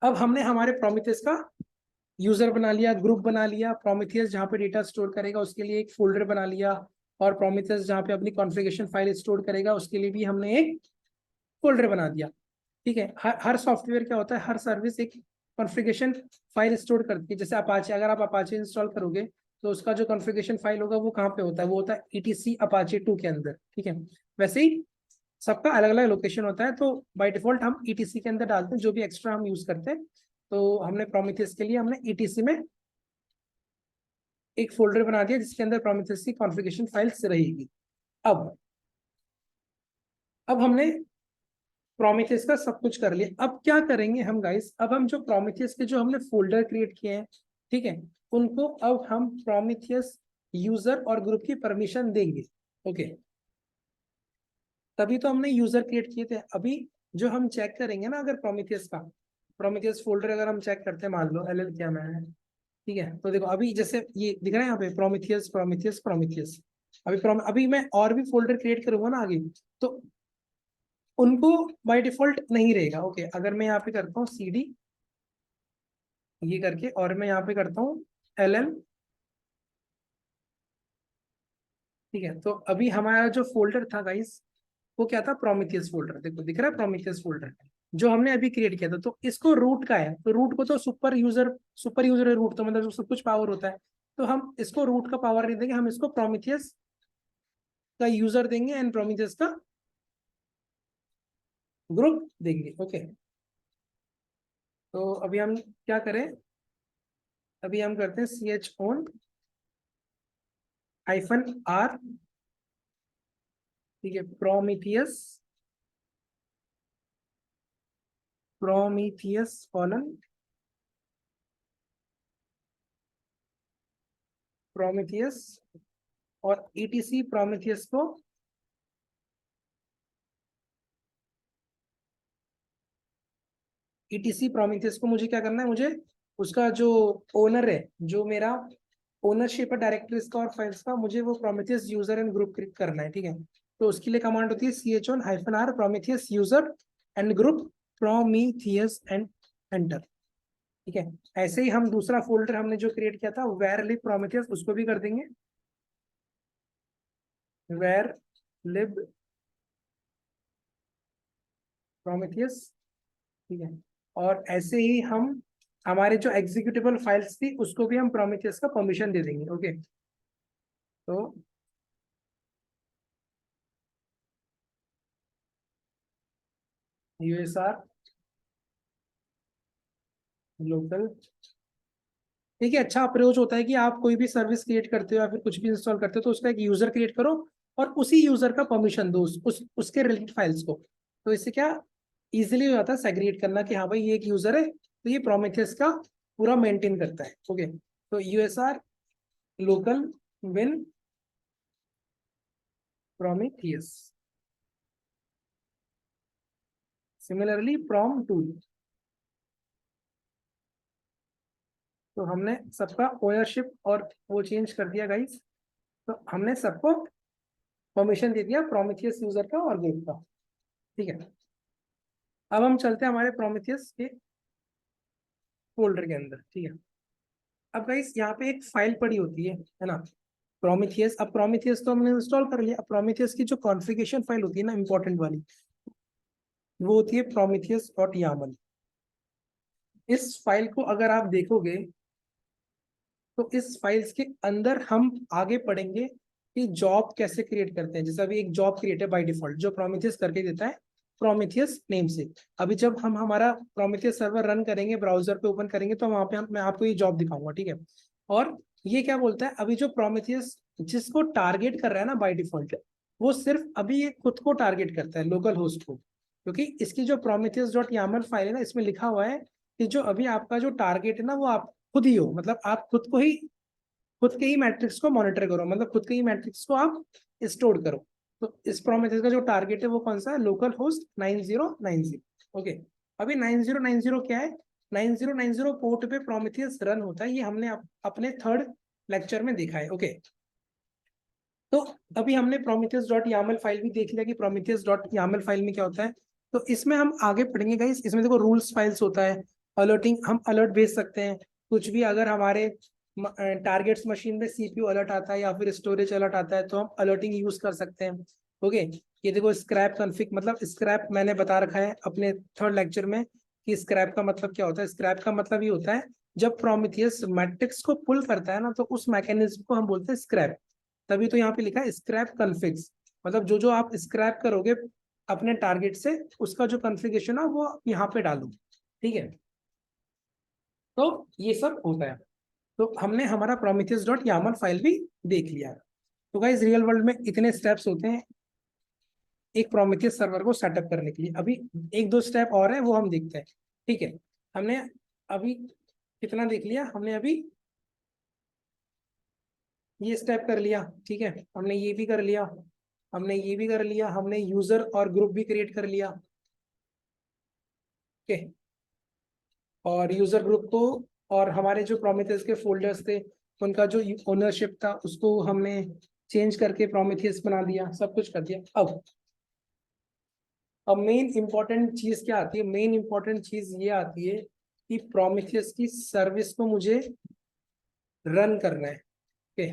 अब हमने हमारे प्रोमीथियस का यूजर बना लिया, ग्रुप बना लिया, प्रोमीथियस जहाँ पे डेटा स्टोर करेगा उसके लिए एक फोल्डर बना लिया, और प्रोमीथियस जहाँ पे अपनी कॉन्फ़िगरेशन फाइल स्टोर करेगा उसके लिए भी हमने एक फोल्डर बना दिया, ठीक है। हर सॉफ्टवेयर क्या होता है, हर सर्विस एक कॉन्फ़िगरेशन फाइल स्टोर करती है। जैसे अपाचे, अगर आप अपाचे इंस्टॉल करोगे तो उसका जो कॉन्फ़िगरेशन फाइल होगा वो कहाँ पे होता है, वो होता है ETC अपाचे 2 के अंदर, ठीक है। वैसे ही सबका अलग अलग लोकेशन होता है, तो बाय डिफॉल्ट हम ETC के अंदर डालते हैं जो भी एक्स्ट्रा हम यूज करते हैं। तो हमने प्रोमीथियस के लिए हमने ETC में एक फोल्डर बना दिया जिसके अंदर प्रोमीथियस की कॉन्फ़िगरेशन फाइल्स रहेगी। अब हमने प्रोमीथियस का सब कुछ कर लिया। अब क्या करेंगे हम गाइस, अब हम जो प्रोमीथियस के जो हमने फोल्डर क्रिएट किए हैं, ठीक है, उनको अब हम प्रोमीथियस यूजर और ग्रुप की परमिशन देंगे। ओके, तभी तो हमने यूजर क्रिएट किए थे। अभी जो हम चेक करेंगे ना, अगर प्रोमीथियस फोल्डर अगर हम चेक करते हैं, मान लो LL क्या मैं है, ठीक है। तो देखो अभी जैसे ये दिख रहा है यहाँ पे प्रोमीथियस प्रोमीथियस प्रोमीथियस। अभी मैं और भी फोल्डर क्रिएट करूंगा ना आगे, तो उनको बाय डिफॉल्ट नहीं रहेगा। ओके, अगर मैं यहाँ पे करता हूँ CD ये करके, और मैं यहाँ पे करता हूँ LL, ठीक है। तो अभी हमारा जो फोल्डर था गाइस वो क्या था, प्रोमीथियस फोल्डर। देखो दिख रहा है प्रोमीथियस फोल्डर जो हमने अभी क्रिएट किया था। तो इसको रूट का है, तो रूट को तो सुपर यूजर है रूट, तो मतलब सब कुछ पावर होता है। तो हम इसको रूट का पावर नहीं देंगे, हम इसको प्रोमीथियस का यूजर देंगे एंड प्रोमीथियस का ग्रुप देंगे। ओके, तो अभी हम क्या करें, अभी हम करते हैं -r, ठीक है, प्रोमीथियस कॉलन प्रोमीथियस, और ETC प्रोमीथियस को मुझे क्या करना है, मुझे उसका जो ओनर है, जो मेरा ओनरशिप है डायरेक्टरीज का और फाइल्स का, मुझे वो Prometheus user and group create करना है, ठीक है। तो उसके लिए कमांड होती है -r Prometheus user and group Prometheus and enter, ठीक है। ऐसे ही हम दूसरा फोल्डर हमने जो क्रिएट किया था वेर लिब प्रोमीथियस, उसको भी कर देंगे वेर लिब प्रोमीथियस, ठीक है। और ऐसे ही हम हमारे जो एग्जीक्यूटेबल फाइल्स थी उसको भी हम प्रोमीथियस का परमिशन दे देंगे। ओके, तो USR लोकल, ठीक है। अच्छा अप्रोच होता है कि आप कोई भी सर्विस क्रिएट करते हो या फिर कुछ भी इंस्टॉल करते हो तो उसका एक यूजर क्रिएट करो और उसी यूजर का परमिशन दो उसके रिलेटेड फाइल्स को। तो इससे क्या इजीली हो जाता है सेग्रीगेट करना कि हाँ भाई ये एक यूजर है तो ये प्रोमीथियस का पूरा मेंटेन करता है। ओके, तो USR local bin Prometheus, similarly promtool, तो हमने सबका ओनरशिप और वो चेंज कर दिया गाइस। तो हमने सबको परमिशन दे दिया, प्रोमीथियस यूजर का और ग्रुप का। ठीक है, अब हम चलते हैं हमारे प्रोमीथियस के फोल्डर के अंदर। ठीक है, अब गाइस यहाँ पे एक फाइल पड़ी होती है ना, प्रोमीथियस। अब प्रोमीथियस तो हमने इंस्टॉल कर लिया। अब प्रोमीथियस की जो कॉन्फ़िगरेशन फाइल होती है ना, इंपॉर्टेंट वाली, वो होती है प्रोमीथियस डॉट यामल। इस फाइल को अगर आप देखोगे तो इस फाइल्स के अंदर हम आगे पढ़ेंगे कि जॉब कैसे क्रिएट करते हैं। जैसे अभी एक जॉब क्रिएट है बाय डिफॉल्ट जो प्रोमीथियस करके देता है, प्रोमीथियस नेम से। अभी जब हम हमारा प्रोमीथियस सर्वर रन करेंगे, ब्राउजर पे ओपन करेंगे, तो वहां पे मैं आपको ये जॉब दिखाऊंगा। ठीक है, और ये क्या बोलता है, अभी जो प्रोमीथियस जिसको टारगेट कर रहा है ना बाय डिफॉल्ट, वो सिर्फ अभी ये खुद को टारगेट करता है, लोकल होस्ट को। क्योंकि इसकी जो प्रोमीथियस डॉट यामल फाइल है ना, इसमें लिखा हुआ है कि जो अभी आपका जो टारगेट है ना, वो आप खुद ही हो। मतलब आप खुद के ही मैट्रिक्स को मॉनिटर करो, मतलब खुद के ही मैट्रिक्स को आप स्टोर करो। तो इस प्रोमीथियस का जो टारगेट है वो कौन सा है, लोकल होस्ट 9090। ओके, अभी 9090 क्या है, 9090 पोर्ट पे प्रोमीथियस रन होता है। ये हमने अपने थर्ड लेक्चर में देखा है। ओके, तो अभी हमने प्रोमीथियस डॉट यामल फाइल भी देख लिया कि प्रोमीथियस डॉट यामल फाइल में क्या होता है। तो इसमें हम आगे पढ़ेंगे गाइस। इसमें देखो रूल्स फाइल्स होता है, अलर्टिंग, हम अलर्ट भेज सकते हैं कुछ भी। अगर हमारे टारगेट्स मशीन में सीपीयू अलर्ट आता है या फिर स्टोरेज अलर्ट आता है, तो हम अलर्टिंग यूज कर सकते हैं। ओके, ये देखो स्क्रैप कॉन्फ़िग, मतलब स्क्रैप मैंने बता रखा है अपने थर्ड लेक्चर में कि स्क्रैप का मतलब क्या होता है। स्क्रैप का मतलब ये होता है जब प्रोमीथियस मैट्रिक्स को पुल करता है ना, तो उस मैकेनिज्म को हम बोलते हैं स्क्रैप। तभी तो यहाँ पे लिखा है स्क्रैप कॉन्फ़िग्स, मतलब जो जो आप स्क्रैप करोगे अपने टारगेट से, उसका जो कॉन्फ़िगरेशन है वो यहाँ पे डालो। ठीक है, तो ये सब होता है। तो हमने हमारा प्रोमीथियस डॉट यामल फाइल भी देख लिया है। तो गाइस रियल वर्ल्ड में इतने स्टेप्स होते हैं एक प्रोमीथियस सर्वर को सेटअप करने के लिए। अभी एक दो स्टेप और है, वो हम देखते हैं। ठीक है, हमने अभी कितना देख लिया, हमने अभी ये स्टेप कर लिया। ठीक है, हमने ये भी कर लिया, हमने ये भी कर लिया, हमने यूजर और ग्रुप भी क्रिएट कर लिया। ओके, और यूजर ग्रुप को और हमारे जो प्रोमीथियस के फोल्डर्स थे उनका जो ओनरशिप था उसको हमने चेंज करके प्रोमीथियस बना दिया, सब कुछ कर दिया। अब मेन इंपॉर्टेंट चीज क्या आती है, मेन इंपॉर्टेंट चीज ये आती है कि प्रोमीथियस की सर्विस को मुझे रन करना है। ओके,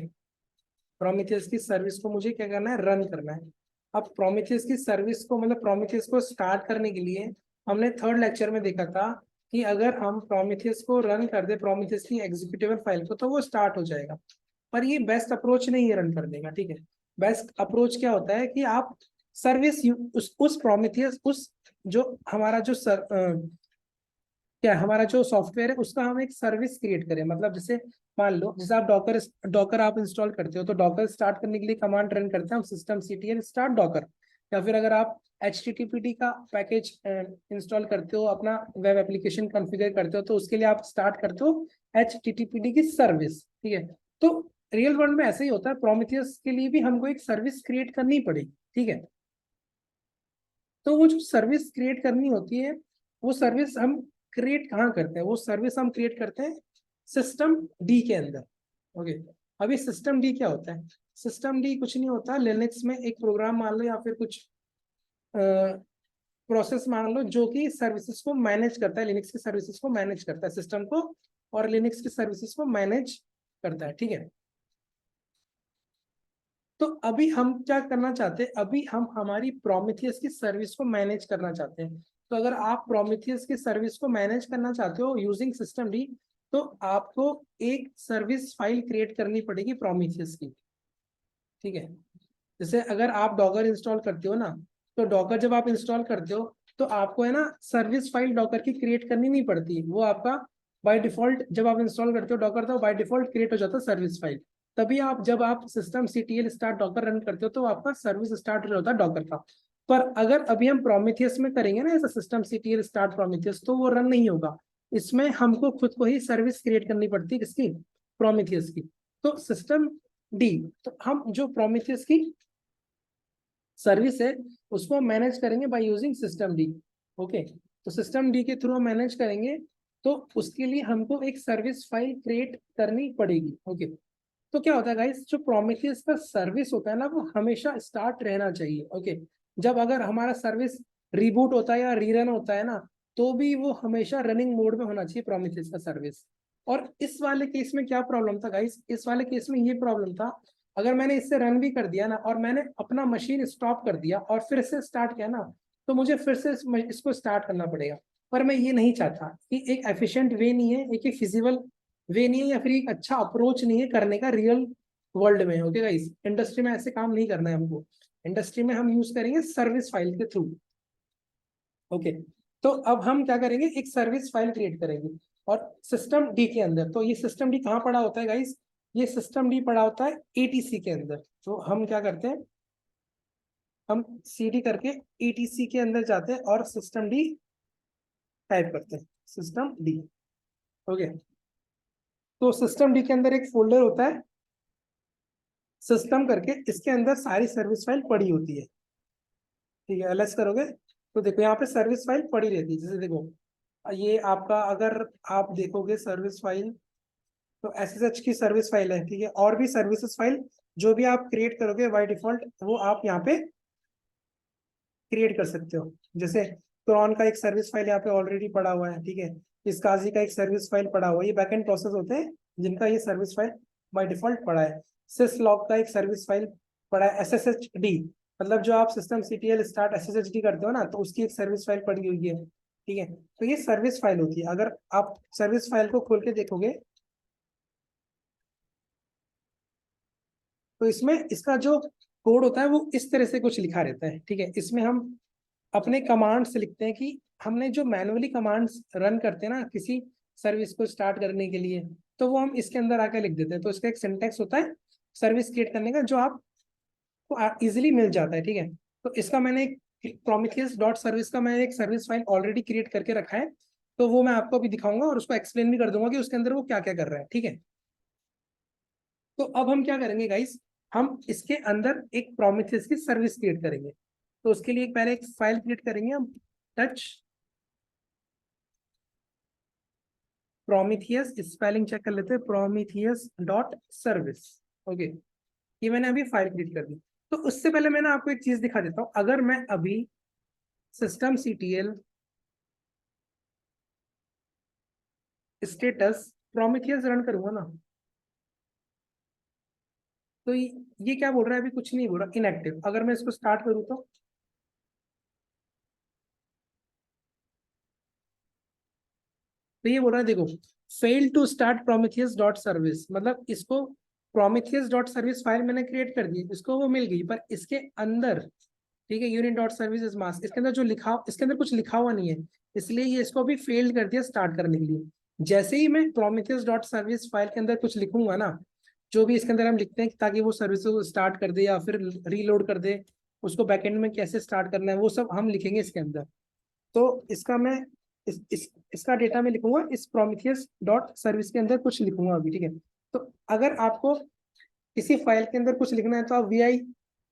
प्रोमीथियस की सर्विस को मुझे क्या करना है, रन करना है। अब प्रोमीथियस की सर्विस को, मतलब प्रोमीथियस को स्टार्ट करने के लिए हमने थर्ड लेक्चर में देखा था कि अगर हम प्रोमीथियस को रन कर दे, प्रोमीथियस की एग्जीक्यूटेबल फाइल को, तो वो स्टार्ट हो जाएगा। पर ये बेस्ट अप्रोच नहीं है रन करने का। ठीक है, बेस्ट अप्रोच क्या होता है कि आप सर्विस उस प्रोमीथियस, उस जो हमारा जो क्या हमारा जो सॉफ्टवेयर है उसका हम एक सर्विस क्रिएट करें। मतलब जैसे मान लो, जैसे आप डॉकर डॉकर आप इंस्टॉल करते हो, तो डॉकर स्टार्ट करने के लिए कमांड रन करते हैं हम, सिस्टम सीटीएल स्टार्ट डॉकर। या फिर अगर आप HTTPD का पैकेज इंस्टॉल करते हो, अपना वेब एप्लीकेशन कॉन्फ़िगर करते हो, तो उसके लिए आप स्टार्ट करते हो HTTPD की सर्विस। ठीक है, तो रियल वर्ल्ड में ऐसे ही होता है, प्रोमीथियस के लिए भी हमको एक सर्विस क्रिएट करनी पड़ेगी। ठीक है, तो वो जो सर्विस क्रिएट करनी होती है, वो सर्विस हम क्रिएट कहाँ करते हैं, वो सर्विस हम क्रिएट करते हैं सिस्टम डी के अंदर। ओके, अभी सिस्टम डी क्या होता है, सिस्टम डी कुछ नहीं होता, लिनक्स में एक प्रोग्राम मान लो या फिर कुछ प्रोसेस मान लो जो कि सर्विसेज को मैनेज करता है, लिनक्स की सर्विसेज को मैनेज करता है, सिस्टम को और लिनक्स की सर्विसेज को मैनेज करता है। ठीक है, तो अभी हम क्या करना चाहते हैं, अभी हम हमारी प्रोमीथियस की सर्विस को मैनेज करना चाहते हैं। तो अगर आप प्रोमीथियस की सर्विस को मैनेज करना चाहते हो यूजिंग सिस्टम डी, तो आपको एक सर्विस फाइल क्रिएट करनी पड़ेगी प्रोमीथियस की। ठीक है, जैसे अगर आप डॉकर इंस्टॉल करते हो ना, तो डॉकर जब आप इंस्टॉल करते हो तो आपको है ना सर्विस फाइल डॉकर की क्रिएट करनी नहीं पड़ती, वो आपका बाय डिफॉल्ट जब आप इंस्टॉल करते हो डॉकर, तो बाय डिफॉल्ट क्रिएट हो जाता है सर्विस फाइल। तभी आप जब आप system CTL start Docker run करते हो तो आपका सर्विस स्टार्ट हो जाता है डॉकर का। पर अगर अभी हम प्रोमीथियस में करेंगे ना ऐसा सिस्टम सीटीएल स्टार्ट प्रोमीथियस, तो वो रन नहीं होगा। इसमें हमको खुद को ही सर्विस क्रिएट करनी पड़ती है, किसकी, प्रोमीथियस की। तो सिस्टम डी, तो हम जो प्रोमीथियस की सर्विस है उसको मैनेज करेंगे by using system D. Okay, तो सिस्टम डी के थ्रू हम मैनेज करेंगे, तो उसके लिए हमको एक सर्विस फाइल क्रिएट करनी पड़ेगी। ओके, तो क्या होता है गाइस, जो प्रोमीथियस का सर्विस होता है ना, वो हमेशा स्टार्ट रहना चाहिए। ओके, जब अगर हमारा सर्विस रिबूट होता है या रीरन होता है ना, तो भी वो हमेशा रनिंग मोड में होना चाहिए प्रोमीथियस का सर्विस। और इस वाले केस में क्या प्रॉब्लम था गाइस, इस वाले केस में ये प्रॉब्लम था, अगर मैंने इससे रन भी कर दिया ना और मैंने अपना मशीन स्टॉप कर दिया और फिर से स्टार्ट किया ना, तो मुझे फिर से इसको स्टार्ट करना पड़ेगा। पर मैं ये नहीं चाहता, कि एक एफिशिएंट वे नहीं है, एक फिजिबल वे नहीं है, या फिर एक अच्छा अप्रोच नहीं है करने का रियल वर्ल्ड में। ओके गाइस, इंडस्ट्री में ऐसे काम नहीं करना है हमको। इंडस्ट्री में हम यूज करेंगे सर्विस फाइल के थ्रू। ओके, तो अब हम क्या करेंगे, एक सर्विस फाइल क्रिएट करेंगे और सिस्टम डी के अंदर। तो ये सिस्टम डी कहाँ पड़ा होता है गाइस, ये सिस्टम डी पड़ा होता है एटीसी के अंदर। तो हम क्या करते हैं, हम सीडी करके एटीसी के अंदर जाते हैं और सिस्टम डी टाइप करते हैं, सिस्टम डी। ओके, तो सिस्टम डी के अंदर एक फोल्डर होता है सिस्टम करके, इसके अंदर सारी सर्विस फाइल पड़ी होती है। ठीक है, एलएस करोगे तो देखो यहाँ पे सर्विस फाइल पड़ी रहती है। जैसे देखो, ये आपका, अगर आप देखोगे सर्विस फाइल, तो एसएसएच की सर्विस फाइल है। ठीक है, और भी सर्विसेज फाइल जो भी आप क्रिएट करोगे बाय डिफॉल्ट, वो आप यहाँ पे क्रिएट कर सकते हो। जैसे क्रोन का एक सर्विस फाइल यहाँ पे ऑलरेडी पड़ा हुआ है। ठीक है, इसकाजी का एक सर्विस फाइल पड़ा हुआ है। ये बैकएंड प्रोसेस होते हैं जिनका ये सर्विस फाइल बाय डिफॉल्ट पड़ा है। सिसलॉग का एक सर्विस फाइल पड़ा है, SSHD, मतलब जो आप सिस्टम CTL स्टार्ट SSHD करते हो ना, तो उसकी एक सर्विस फाइल पड़ी हुई है। ठीक है, तो ये सर्विस फाइल होती है। अगर आप सर्विस फाइल को खोल के देखोगे, तो इसमें इसका जो कोड होता है वो इस तरह से कुछ लिखा रहता है। ठीक है, इसमें हम अपने कमांड्स लिखते हैं, कि हमने जो मैनुअली कमांड्स रन करते हैं ना किसी सर्विस को स्टार्ट करने के लिए, तो वो हम इसके अंदर आके लिख देते हैं। तो इसका एक सिंटेक्स होता है सर्विस क्रिएट करने का, जो आपको इजिली मिल जाता है। ठीक है, तो इसका मैंने एक प्रोमीथियस डॉट सर्विस का मैंने एक सर्विस फाइल ऑलरेडी क्रिएट करके रखा है, तो वो मैं आपको अभी दिखाऊंगा और उसको एक्सप्लेन भी कर दूंगा कि उसके अंदर वो क्या क्या कर रहा है। ठीक है, तो अब हम क्या करेंगे गाइस, हम इसके अंदर एक प्रोमीथियस की सर्विस क्रिएट करेंगे। तो उसके लिए पहले एक फाइल क्रिएट करेंगे हम, टच प्रोमीथियस, स्पेलिंग चेक कर लेते हैं, प्रोमीथियस डॉट सर्विस। ओके, ये मैंने अभी फाइल क्रिएट कर दी। तो उससे पहले मैं ना आपको एक चीज दिखा देता हूँ। अगर मैं अभी system CTL status Prometheus run करूंगा ना, तो ये क्या बोल रहा है, अभी कुछ नहीं बोल रहा, इनएक्टिव। अगर मैं इसको स्टार्ट करूँ तो ये बोल रहा है देखो, fail to start Prometheus dot service, मतलब इसको प्रोमीथियस डॉट सर्विस फाइल मैंने क्रिएट कर दी, इसको वो मिल गई, पर इसके अंदर, ठीक है, unit dot service is mask, इसके अंदर जो लिखा, इसके अंदर कुछ लिखा हुआ नहीं है, इसलिए ये इसको भी फेल्ड कर दिया स्टार्ट करने के लिए। जैसे ही मैं प्रोमीथियस डॉट सर्विस फाइल के अंदर कुछ लिखूंगा ना, जो भी इसके अंदर हम लिखते हैं ताकि वो सर्विस को स्टार्ट कर दे या फिर रीलोड कर दे, उसको बैकएंड में कैसे स्टार्ट करना है, वो सब हम लिखेंगे इसके अंदर। तो इसका मैं इसका डेटा में लिखूंगा, इस प्रोमीथियस डॉट सर्विस के अंदर कुछ लिखूंगा अभी। ठीक है, तो अगर आपको किसी फाइल के अंदर कुछ लिखना है तो आप VI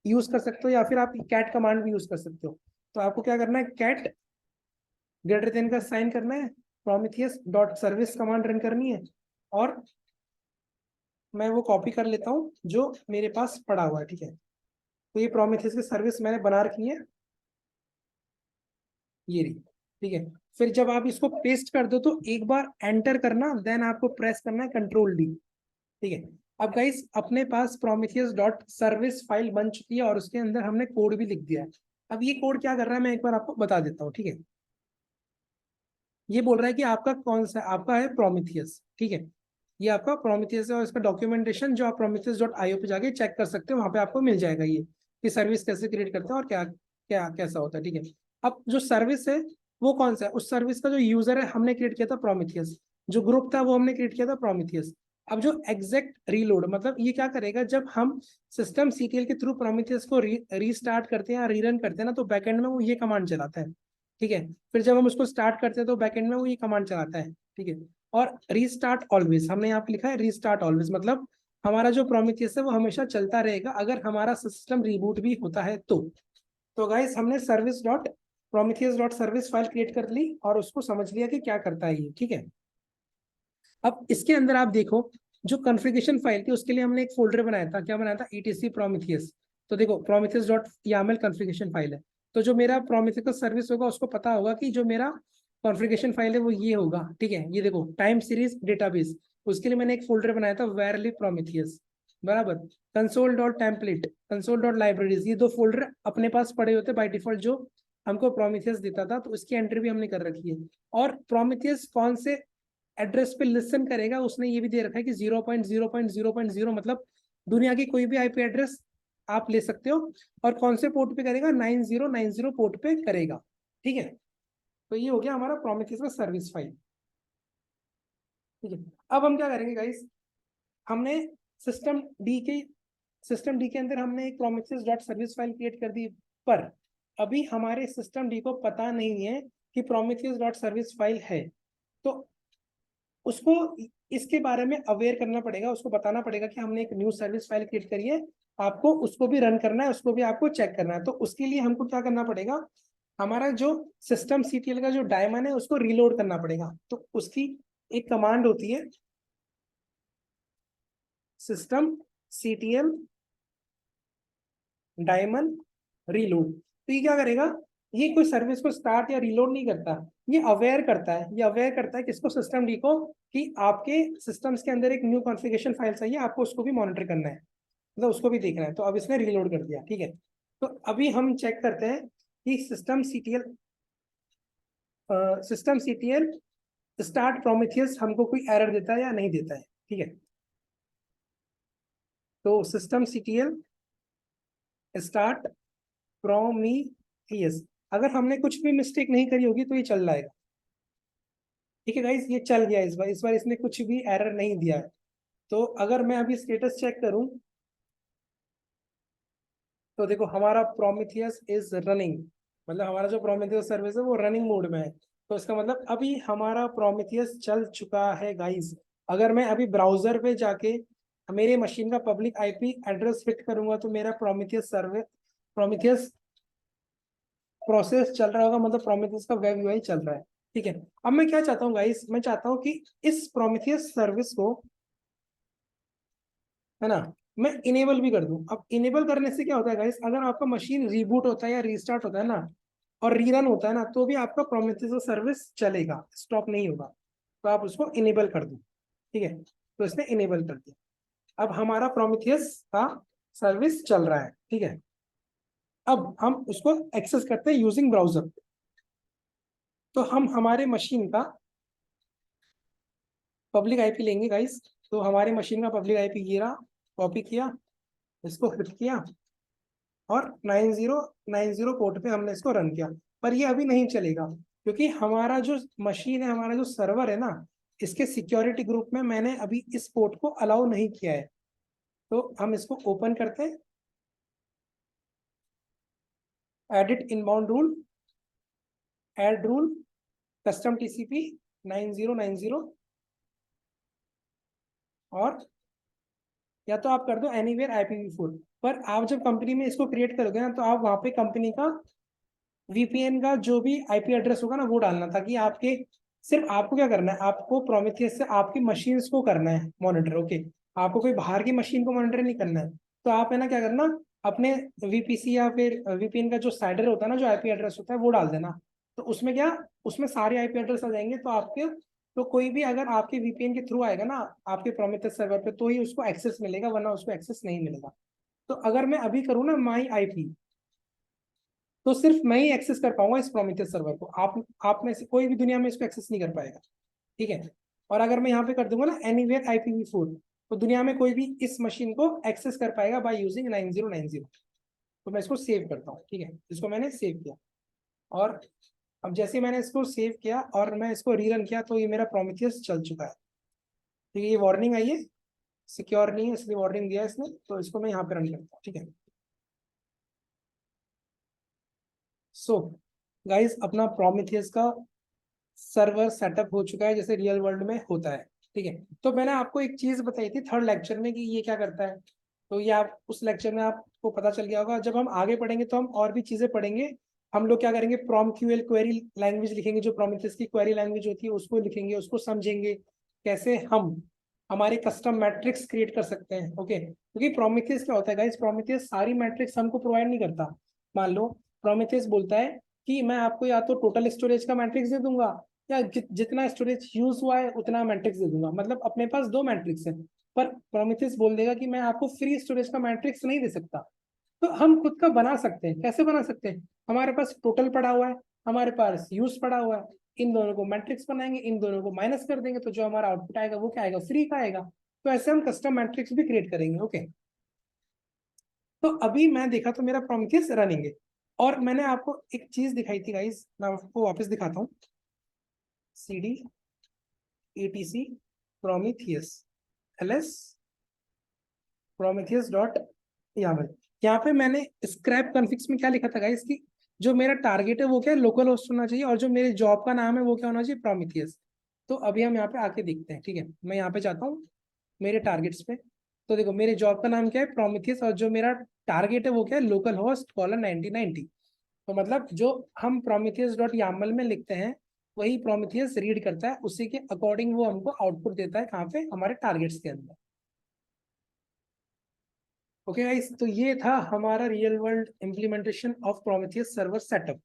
यूज कर सकते हो, या फिर आप कैट कमांड भी यूज कर सकते हो। तो आपको क्या करना है, कैट ग्रेटर देन का साइन करना है, Prometheus dot service command run करनी है, और मैं वो कॉपी कर लेता हूँ जो मेरे पास पड़ा हुआ है। ठीक है, तो ये प्रोमीथियस की सर्विस मैंने बना रखी है, ये रही। ठीक है, फिर जब आप इसको पेस्ट कर दो तो एक बार एंटर करना, देन आपको प्रेस करना है Ctrl+D। ठीक है, अब गाइस अपने पास प्रोमीथियस डॉट सर्विस फाइल बन चुकी है और उसके अंदर हमने कोड भी लिख दिया है। अब ये कोड क्या कर रहा है मैं एक बार आपको बता देता हूँ। ठीक है, ये बोल रहा है कि आपका कौन सा, आपका है प्रोमीथियस। ठीक है, ये आपका प्रोमीथियस है और इसका डॉक्यूमेंटेशन जो आप prometheus.io पे जाके चेक कर सकते हो, वहां पे आपको मिल जाएगा ये कि सर्विस कैसे क्रिएट करते हैं और क्या क्या कैसा होता है। ठीक है, अब जो सर्विस है वो कौन सा है, उस सर्विस का जो यूजर है हमने क्रिएट किया था प्रोमीथियस, जो ग्रुप था वो हमने क्रिएट किया था प्रोमीथियस। अब जो एग्जैक्ट रीलोड, मतलब ये क्या करेगा, जब हम सिस्टम CTL के थ्रू प्रोमीथियस को रीस्टार्ट करते हैं या रीरन करते हैं ना, तो बैकएंड में वो ये कमांड चलाता है। ठीक है, फिर जब हम उसको स्टार्ट करते हैं तो बैकएंड में वो ये कमांड चलाता है। ठीक है, और रीस्टार्ट ऑलवेज हमने यहाँ पे लिखा है, रीस्टार्ट ऑलवेज मतलब हमारा जो प्रोमीथियस है वो हमेशा चलता रहेगा अगर हमारा सिस्टम रिबूट भी होता है तो। गाइस हमने service dot Prometheus dot service file create कर ली और उसको समझ लिया कि क्या करता है ये, ठीक है। अब इसके अंदर आप देखो, जो कॉन्फ़िगरेशन फाइल थी उसके लिए हमने एक फोल्डर बनाया था, क्या बनाया था, etc प्रोमीथियस। तो देखो Prometheus dot Yamala configuration file है। तो जो मेरा प्रोमीथियस सर्विस होगा उसको पता होगा कि जो मेरा कॉन्फ़िगरेशन फाइल है वो ये होगा, ठीक है। ये देखो टाइम सीरीज डेटाबेस, उसके लिए मैंने एक फोल्डर बनाया था वेरली प्रोमीथियस, बराबर। Console dot template, console dot libraries, ये दो फोल्डर अपने पास पड़े होते बाय डिफॉल्ट जो हमको प्रोमीथियस देता था, तो इसकी एंट्री भी हमने कर रखी है। और प्रोमीथियस कौन से एड्रेस पे लिसन करेगा उसने ये भी दे रखा है कि 0.0.0.0, मतलब दुनिया की कोई भी आईपी एड्रेस आप ले सकते हो। और कौन से पोर्ट पे करेगा, 9090 पोर्ट पे करेगा, ठीक है। तो ये हो गया हमारा प्रोमीथियस का सर्विस फाइल, ठीक है। अब हम क्या करेंगे गाइस, हमने सिस्टम डी के सिस्टम डी के अंदर हमने एक Prometheus dot service file create कर दी, पर अभी हमारे सिस्टम डी को पता नहीं है कि प्रोमीथियस डॉट सर्विस फाइल है। तो उसको इसके बारे में अवेयर करना पड़ेगा, उसको बताना पड़ेगा कि हमने एक न्यू सर्विस फाइल क्रिएट करी है, आपको उसको भी रन करना है, उसको भी आपको चेक करना है। तो उसके लिए हमको क्या करना पड़ेगा, हमारा जो सिस्टम सीटीएल का जो डायमन है उसको रीलोड करना पड़ेगा। तो उसकी एक कमांड होती है सिस्टम सीटीएल डायमन रीलोड। तो ये क्या करेगा, ये कोई सर्विस को स्टार्ट या रीलोड नहीं करता, ये अवेयर करता है। ये अवेयर करता है किसको, सिस्टम डी को, कि आपके सिस्टम्स के अंदर एक न्यू कॉन्फ़िगरेशन फाइल चाहिए, आपको उसको भी मॉनिटर करना है, मतलब उसको भी देखना है। तो अब इसने रीलोड कर दिया, ठीक है। तो अभी हम चेक करते हैं कि सिस्टम सीटीएल स्टार्ट प्रोमीथियस हमको कोई एरर देता है या नहीं देता है, ठीक है। तो सिस्टम सीटीएल स्टार्ट प्रोमीथियस, अगर हमने कुछ भी मिस्टेक नहीं करी होगी तो ये चल जाएगा, ठीक है गाइस। ये चल गया इस बार इसने कुछ भी एरर नहीं दिया है। तो अगर मैं अभी स्टेटस चेक करूं तो देखो हमारा प्रोमीथियस इज रनिंग, मतलब हमारा जो प्रोमीथियस सर्विस है वो रनिंग मोड में है। तो इसका मतलब अभी हमारा प्रोमीथियस चल चुका है गाइस। अगर मैं अभी ब्राउजर पे जाके मेरे मशीन का पब्लिक आईपी एड्रेस फिट करूंगा तो मेरा प्रोमीथियस प्रोसेस चल रहा होगा, मतलब प्रोमीथियस का वेब यूआई चल रहा है, ठीक है। अब मैं क्या चाहता हूँ गाइस, मैं चाहता हूँ कि इस प्रोमीथियस सर्विस को, है ना, मैं इनेबल भी कर दूं। अब इनेबल करने से क्या होता है गाइस, अगर आपका मशीन रीबूट होता है या रीस्टार्ट होता है ना, और रीरन होता है ना, तो भी आपका प्रोमीथियस सर्विस चलेगा, स्टॉप नहीं होगा। तो आप उसको इनेबल कर दो, ठीक है। तो इसने इनेबल कर दिया, अब हमारा प्रोमीथियस का सर्विस चल रहा है, ठीक है। अब हम उसको एक्सेस करते हैं यूजिंग ब्राउजर। तो हम हमारे मशीन का पब्लिक आईपी लेंगे गाइस। तो हमारे मशीन का पब्लिक आईपी ये रहा, कॉपी किया, इसको हिट किया और 9090 पोर्ट पे हमने इसको रन किया। पर ये अभी नहीं चलेगा क्योंकि हमारा जो मशीन है, हमारा जो सर्वर है ना, इसके सिक्योरिटी ग्रुप में मैंने अभी इस पोर्ट को अलाउ नहीं किया है। तो हम इसको ओपन करते हैं, edit inbound rule, add rule, custom TCP 9090, और या तो आप कर दो एनीवेयर IPv4। पर आप जब कंपनी में इसको क्रिएट करोगे ना, तो आप वहां पे कंपनी का VPN का जो भी आईपी एड्रेस होगा ना वो डालना, ताकि आपके, सिर्फ आपको क्या करना है, आपको प्रोमीथियस से आपकी मशीन्स को करना है मॉनिटर, ओके। आपको कोई बाहर की मशीन को मॉनिटर नहीं करना है। तो आप है ना क्या करना, अपने VPC या फिर VPN का जो साइडर होता है ना, जो आईपी एड्रेस होता है वो डाल देना। तो उसमें क्या, उसमें सारे आईपी एड्रेस आ जाएंगे। तो आपके, तो कोई भी अगर आपके VPN के थ्रू आएगा ना आपके प्रोमीथियस सर्वर पे, तो ही उसको एक्सेस मिलेगा, वरना उसको एक्सेस नहीं मिलेगा। तो अगर मैं अभी करूँ ना माई आईपी, तो सिर्फ मैं ही एक्सेस कर पाऊंगा इस प्रोमीथियस सर्वर को, आप में से कोई भी दुनिया में इसको एक्सेस नहीं कर पाएगा, ठीक है। और अगर मैं यहाँ पे कर दूंगा ना एनीवेयर IPv4, तो दुनिया में कोई भी इस मशीन को एक्सेस कर पाएगा बाय यूजिंग 9090। तो मैं इसको सेव करता हूँ, ठीक है, इसको मैंने सेव किया। और अब जैसे मैंने इसको सेव किया और मैं इसको रीरन किया, तो ये मेरा प्रोमीथियस चल चुका है, ठीक है। ये वार्निंग आई है, सिक्योर नहीं है इसलिए वार्निंग दिया है इसने। तो इसको मैं यहाँ पे रन करता हूँ, ठीक है। सो गाइस, अपना प्रोमीथियस का सर्वर सेटअप हो चुका है जैसे रियल वर्ल्ड में होता है, ठीक है। तो मैंने आपको एक चीज बताई थी थर्ड लेक्चर में कि ये क्या करता है, तो ये आप उस लेक्चर में आपको पता चल गया होगा। जब हम आगे पढ़ेंगे तो हम और भी चीजें पढ़ेंगे हम लोग क्या करेंगे, PromQL क्वेरी लैंग्वेज लिखेंगे, जो प्रोमिथियस की क्वेरी लैंग्वेज होती है उसको लिखेंगे, उसको समझेंगे कैसे हम हमारे कस्टम मैट्रिक्स क्रिएट कर सकते हैं। ओके, क्योंकि प्रोमिथियस क्या होता है गाइस, प्रोमिथियस सारी मैट्रिक्स हमको प्रोवाइड नहीं करता। मान लो प्रोमिथियस बोलता है कि मैं आपको या तो टोटल स्टोरेज का मैट्रिक्स दे दूंगा, या जितना स्टोरेज यूज हुआ है उतना मैट्रिक्स दे दूंगा, मतलब अपने पास दो मैट्रिक्स है। पर प्रोमिथियस बोल देगा कि मैं आपको फ्री स्टोरेज का मैट्रिक्स नहीं दे सकता। तो हम खुद का बना सकते हैं। कैसे बना सकते हैं, हमारे पास टोटल पड़ा हुआ है, हमारे पास यूज पड़ा हुआ है, इन दोनों को मैट्रिक्स बनाएंगे, इन दोनों को माइनस कर देंगे, तो जो हमारा आउटपुट आएगा वो क्या आएगा, फ्री का आएगा। तो ऐसे हम कस्टम मैट्रिक्स भी क्रिएट करेंगे। ओके, तो अभी मैं देखा तो मेरा प्रोमिथियस रनिंग है, और मैंने आपको एक चीज दिखाई थी गाइस, मैं आपको वापस दिखाता हूँ। CD ETC Prometheus ls Prometheus dot YAML. यहाँ पे मैंने स्क्रैप कॉन्फिग्स में क्या लिखा था गाइस कि जो मेरा टारगेट है वो क्या है, लोकल होस्ट होना चाहिए, और जो मेरे जॉब का नाम है वो क्या होना चाहिए, प्रोमिथियस। तो अभी हम यहाँ पे आके देखते हैं। ठीक है, मैं यहाँ पे जाता हूँ मेरे टारगेट्स पे। तो देखो मेरे जॉब का नाम क्या है, प्रोमिथियस, और जो मेरा टारगेट है वो क्या है, लोकल होस्ट कॉलन 9090। तो मतलब जो हम प्रोमिथियस डॉट यामल में लिखते हैं वही प्रोमिथियस रीड करता है, उसी के अकॉर्डिंग वो हमको आउटपुट देता है कहाँ पे, हमारे टारगेट्स के अंदर। ओके गाइस, तो ये था हमारा real world implementation of Prometheus server setup.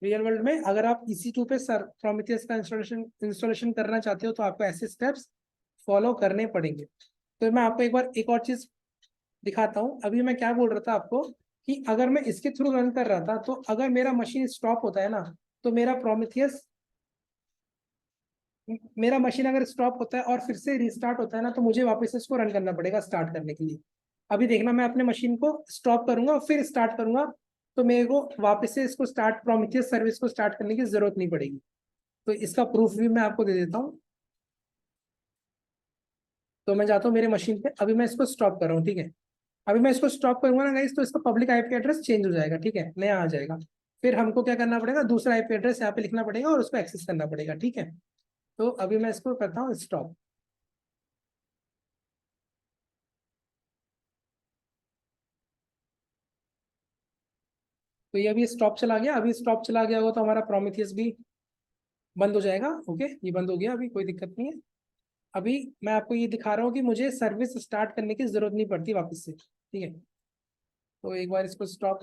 Real world में अगर आप EC2 पे प्रोमिथियस का इंस्टॉलेशन करना चाहते हो तो आपको ऐसे स्टेप्स फॉलो करने पड़ेंगे। तो मैं आपको एक बार एक और चीज दिखाता हूँ। अभी मैं क्या बोल रहा था आपको कि अगर मैं इसके थ्रू रन कर रहा था, तो अगर मेरा मशीन स्टॉप होता है ना, तो मेरा मशीन अगर स्टॉप होता है और फिर से रिस्टार्ट होता है ना, तो मुझे वापस इसको रन करना पड़ेगा स्टार्ट करने के लिए। अभी देखना, मैं अपने मशीन को स्टॉप करूंगा और फिर स्टार्ट करूंगा, तो मेरे को वापस से इसको स्टार्ट प्रोमिथियस सर्विस को स्टार्ट करने की जरूरत नहीं पड़ेगी। तो इसका प्रूफ भी मैं आपको दे देता हूँ। तो मैं जाता हूँ मेरे मशीन पे, अभी मैं इसको स्टॉप कर रहा हूँ। ठीक है, अभी मैं इसको स्टॉप करूंगा ना गाइस, तो इसका पब्लिक IP एड्रेस चेंज हो जाएगा। ठीक है, नया आ जाएगा। फिर हमको क्या करना पड़ेगा, दूसरा IP एड्रेस यहाँ पे लिखना पड़ेगा और उसको एक्सेस करना पड़ेगा। ठीक है, तो अभी मैं इसको करता हूँ स्टॉप। तो ये अभी स्टॉप चला गया, अभी स्टॉप चला गया होगा तो हमारा प्रोमिथियस भी बंद हो जाएगा। ओके, ये बंद हो गया, अभी कोई दिक्कत नहीं है। अभी मैं आपको ये दिखा रहा हूँ कि मुझे सर्विस स्टार्ट करने की जरूरत नहीं पड़ती वापस से। ठीक है, तो एक बार इसको स्टॉप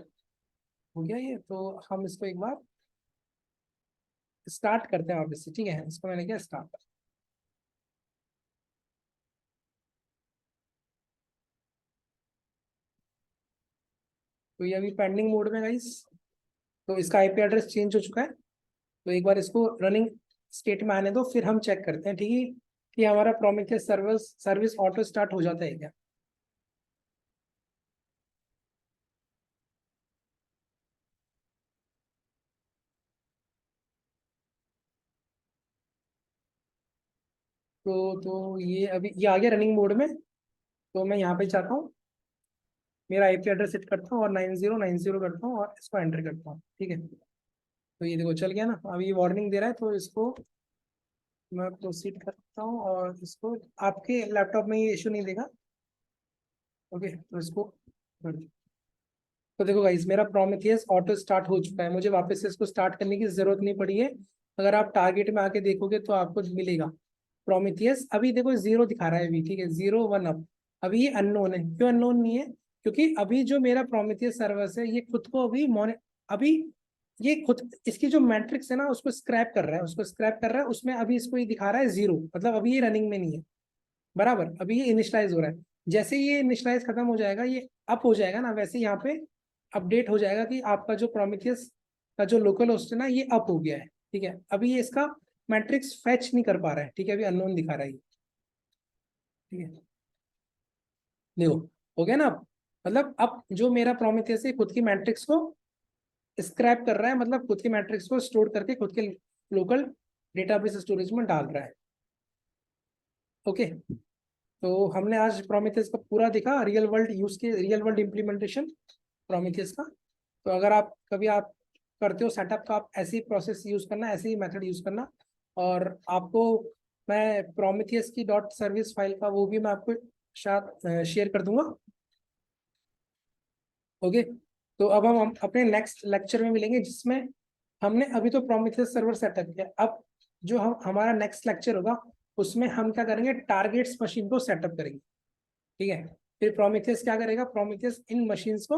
हो गया ये, तो हम इसको एक बार स्टार्ट करते हैं वापस से। ठीक है, इसको मैंने किया स्टार्ट। तो ये अभी पेंडिंग मोड में गाइस, तो इसका IP एड्रेस चेंज हो चुका है। तो एक बार इसको रनिंग स्टेट में आने दो, फिर हम चेक करते हैं। ठीक है, कि हमारा Prometheus service service auto start हो जाता है क्या। तो ये अभी ये आ गया रनिंग मोड में। तो मैं यहाँ पे चाहता हूँ मेरा IP एड्रेस सेट करता हूँ और 9090 करता हूँ और इसको एंटर करता हूँ। ठीक है, तो ये देखो चल गया ना, अभी ये वार्निंग दे रहा है, तो इसको मैं प्रोसीड करता हूँ और इसको, आपके लैपटॉप में ये इशू नहीं देगा। ओके, तो इसको कर दो। तो देखो गाइस, मेरा प्रोमेथियस ऑटो स्टार्ट हो चुका है, मुझे वापस से इसको स्टार्ट करने की जरूरत नहीं पड़ी है। अगर आप टारगेट में आके देखोगे तो आपको मिलेगा प्रोमेथियस। अभी देखो जीरो दिखा रहा है अभी। ठीक है, 0 1 अप। अभी ये अननोन है, क्यों अननोन नहीं है, क्योंकि अभी जो मेरा प्रोमेथियस सर्वर है ये खुद को अभी ये खुद इसकी जो मैट्रिक्स है ना उसको स्क्रैप कर रहा है, उसको स्क्रैप कर रहा है, उसमें अभी इसको ये दिखा रहा है 0, मतलब अभी ये रनिंग में नहीं है। बराबर, अभी ये इनिशियलाइज हो रहा है। जैसे ये इनिशियलाइज खत्म हो जाएगा, ये अप हो जाएगा ना, वैसे यहाँ पे अपडेट हो जाएगा कि आपका जो प्रोमिथियस का जो लोकल होस्ट है ना ये अप हो गया है। ठीक है, अभी ये इसका मैट्रिक्स फैच नहीं कर पा रहा है। ठीक है, अभी अननोन दिखा रहा है ये। ठीक है, देखो हो गया ना अब। मतलब अब जो मेरा प्रोमिथियस है खुद की मैट्रिक्स को स्क्रैप कर रहा है, मतलब खुद की मैट्रिक्स को स्टोर करके खुद के लोकल डेटाबेस स्टोरेज में डाल रहा है। ओके, तो हमने आज प्रोमिथियस का पूरा देखा, रियल वर्ल्ड यूज के रियल वर्ल्ड इम्प्लीमेंटेशन प्रोमिथियस का। तो अगर आप कभी आप करते हो सेटअप, तो आप ऐसी प्रोसेस यूज करना, ऐसी मेथड यूज करना। और आपको मैं प्रोमिथियस की डॉट सर्विस फाइल का वो भी मैं आपको शायद शेयर कर दूंगा। ओके, तो अब हम अपने नेक्स्ट लेक्चर में मिलेंगे, जिसमें हमने अभी तो प्रोमीथियस सर्वर सेटअप किया। अब जो हमारा नेक्स्ट लेक्चर होगा उसमें हम क्या करेंगे, टारगेट्स मशीन को सेटअप करेंगे। ठीक है, फिर प्रोमीथियस क्या करेगा, प्रोमीथियस इन मशीन्स को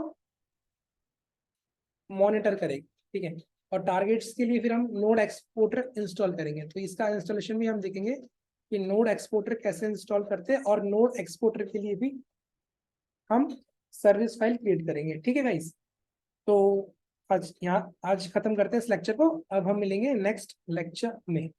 मॉनिटर करेगा। ठीक है, और टारगेट्स के लिए फिर हम नोड एक्सपोर्टर इंस्टॉल करेंगे। तो इसका इंस्टॉलेशन भी हम देखेंगे कि नोड एक्सपोर्टर कैसे इंस्टॉल करते हैं, और नोड एक्सपोर्टर के लिए भी हम सर्विस फाइल क्रिएट करेंगे। ठीक है गाइस, तो आज खत्म करते हैं इस लेक्चर को। अब हम मिलेंगे नेक्स्ट लेक्चर में।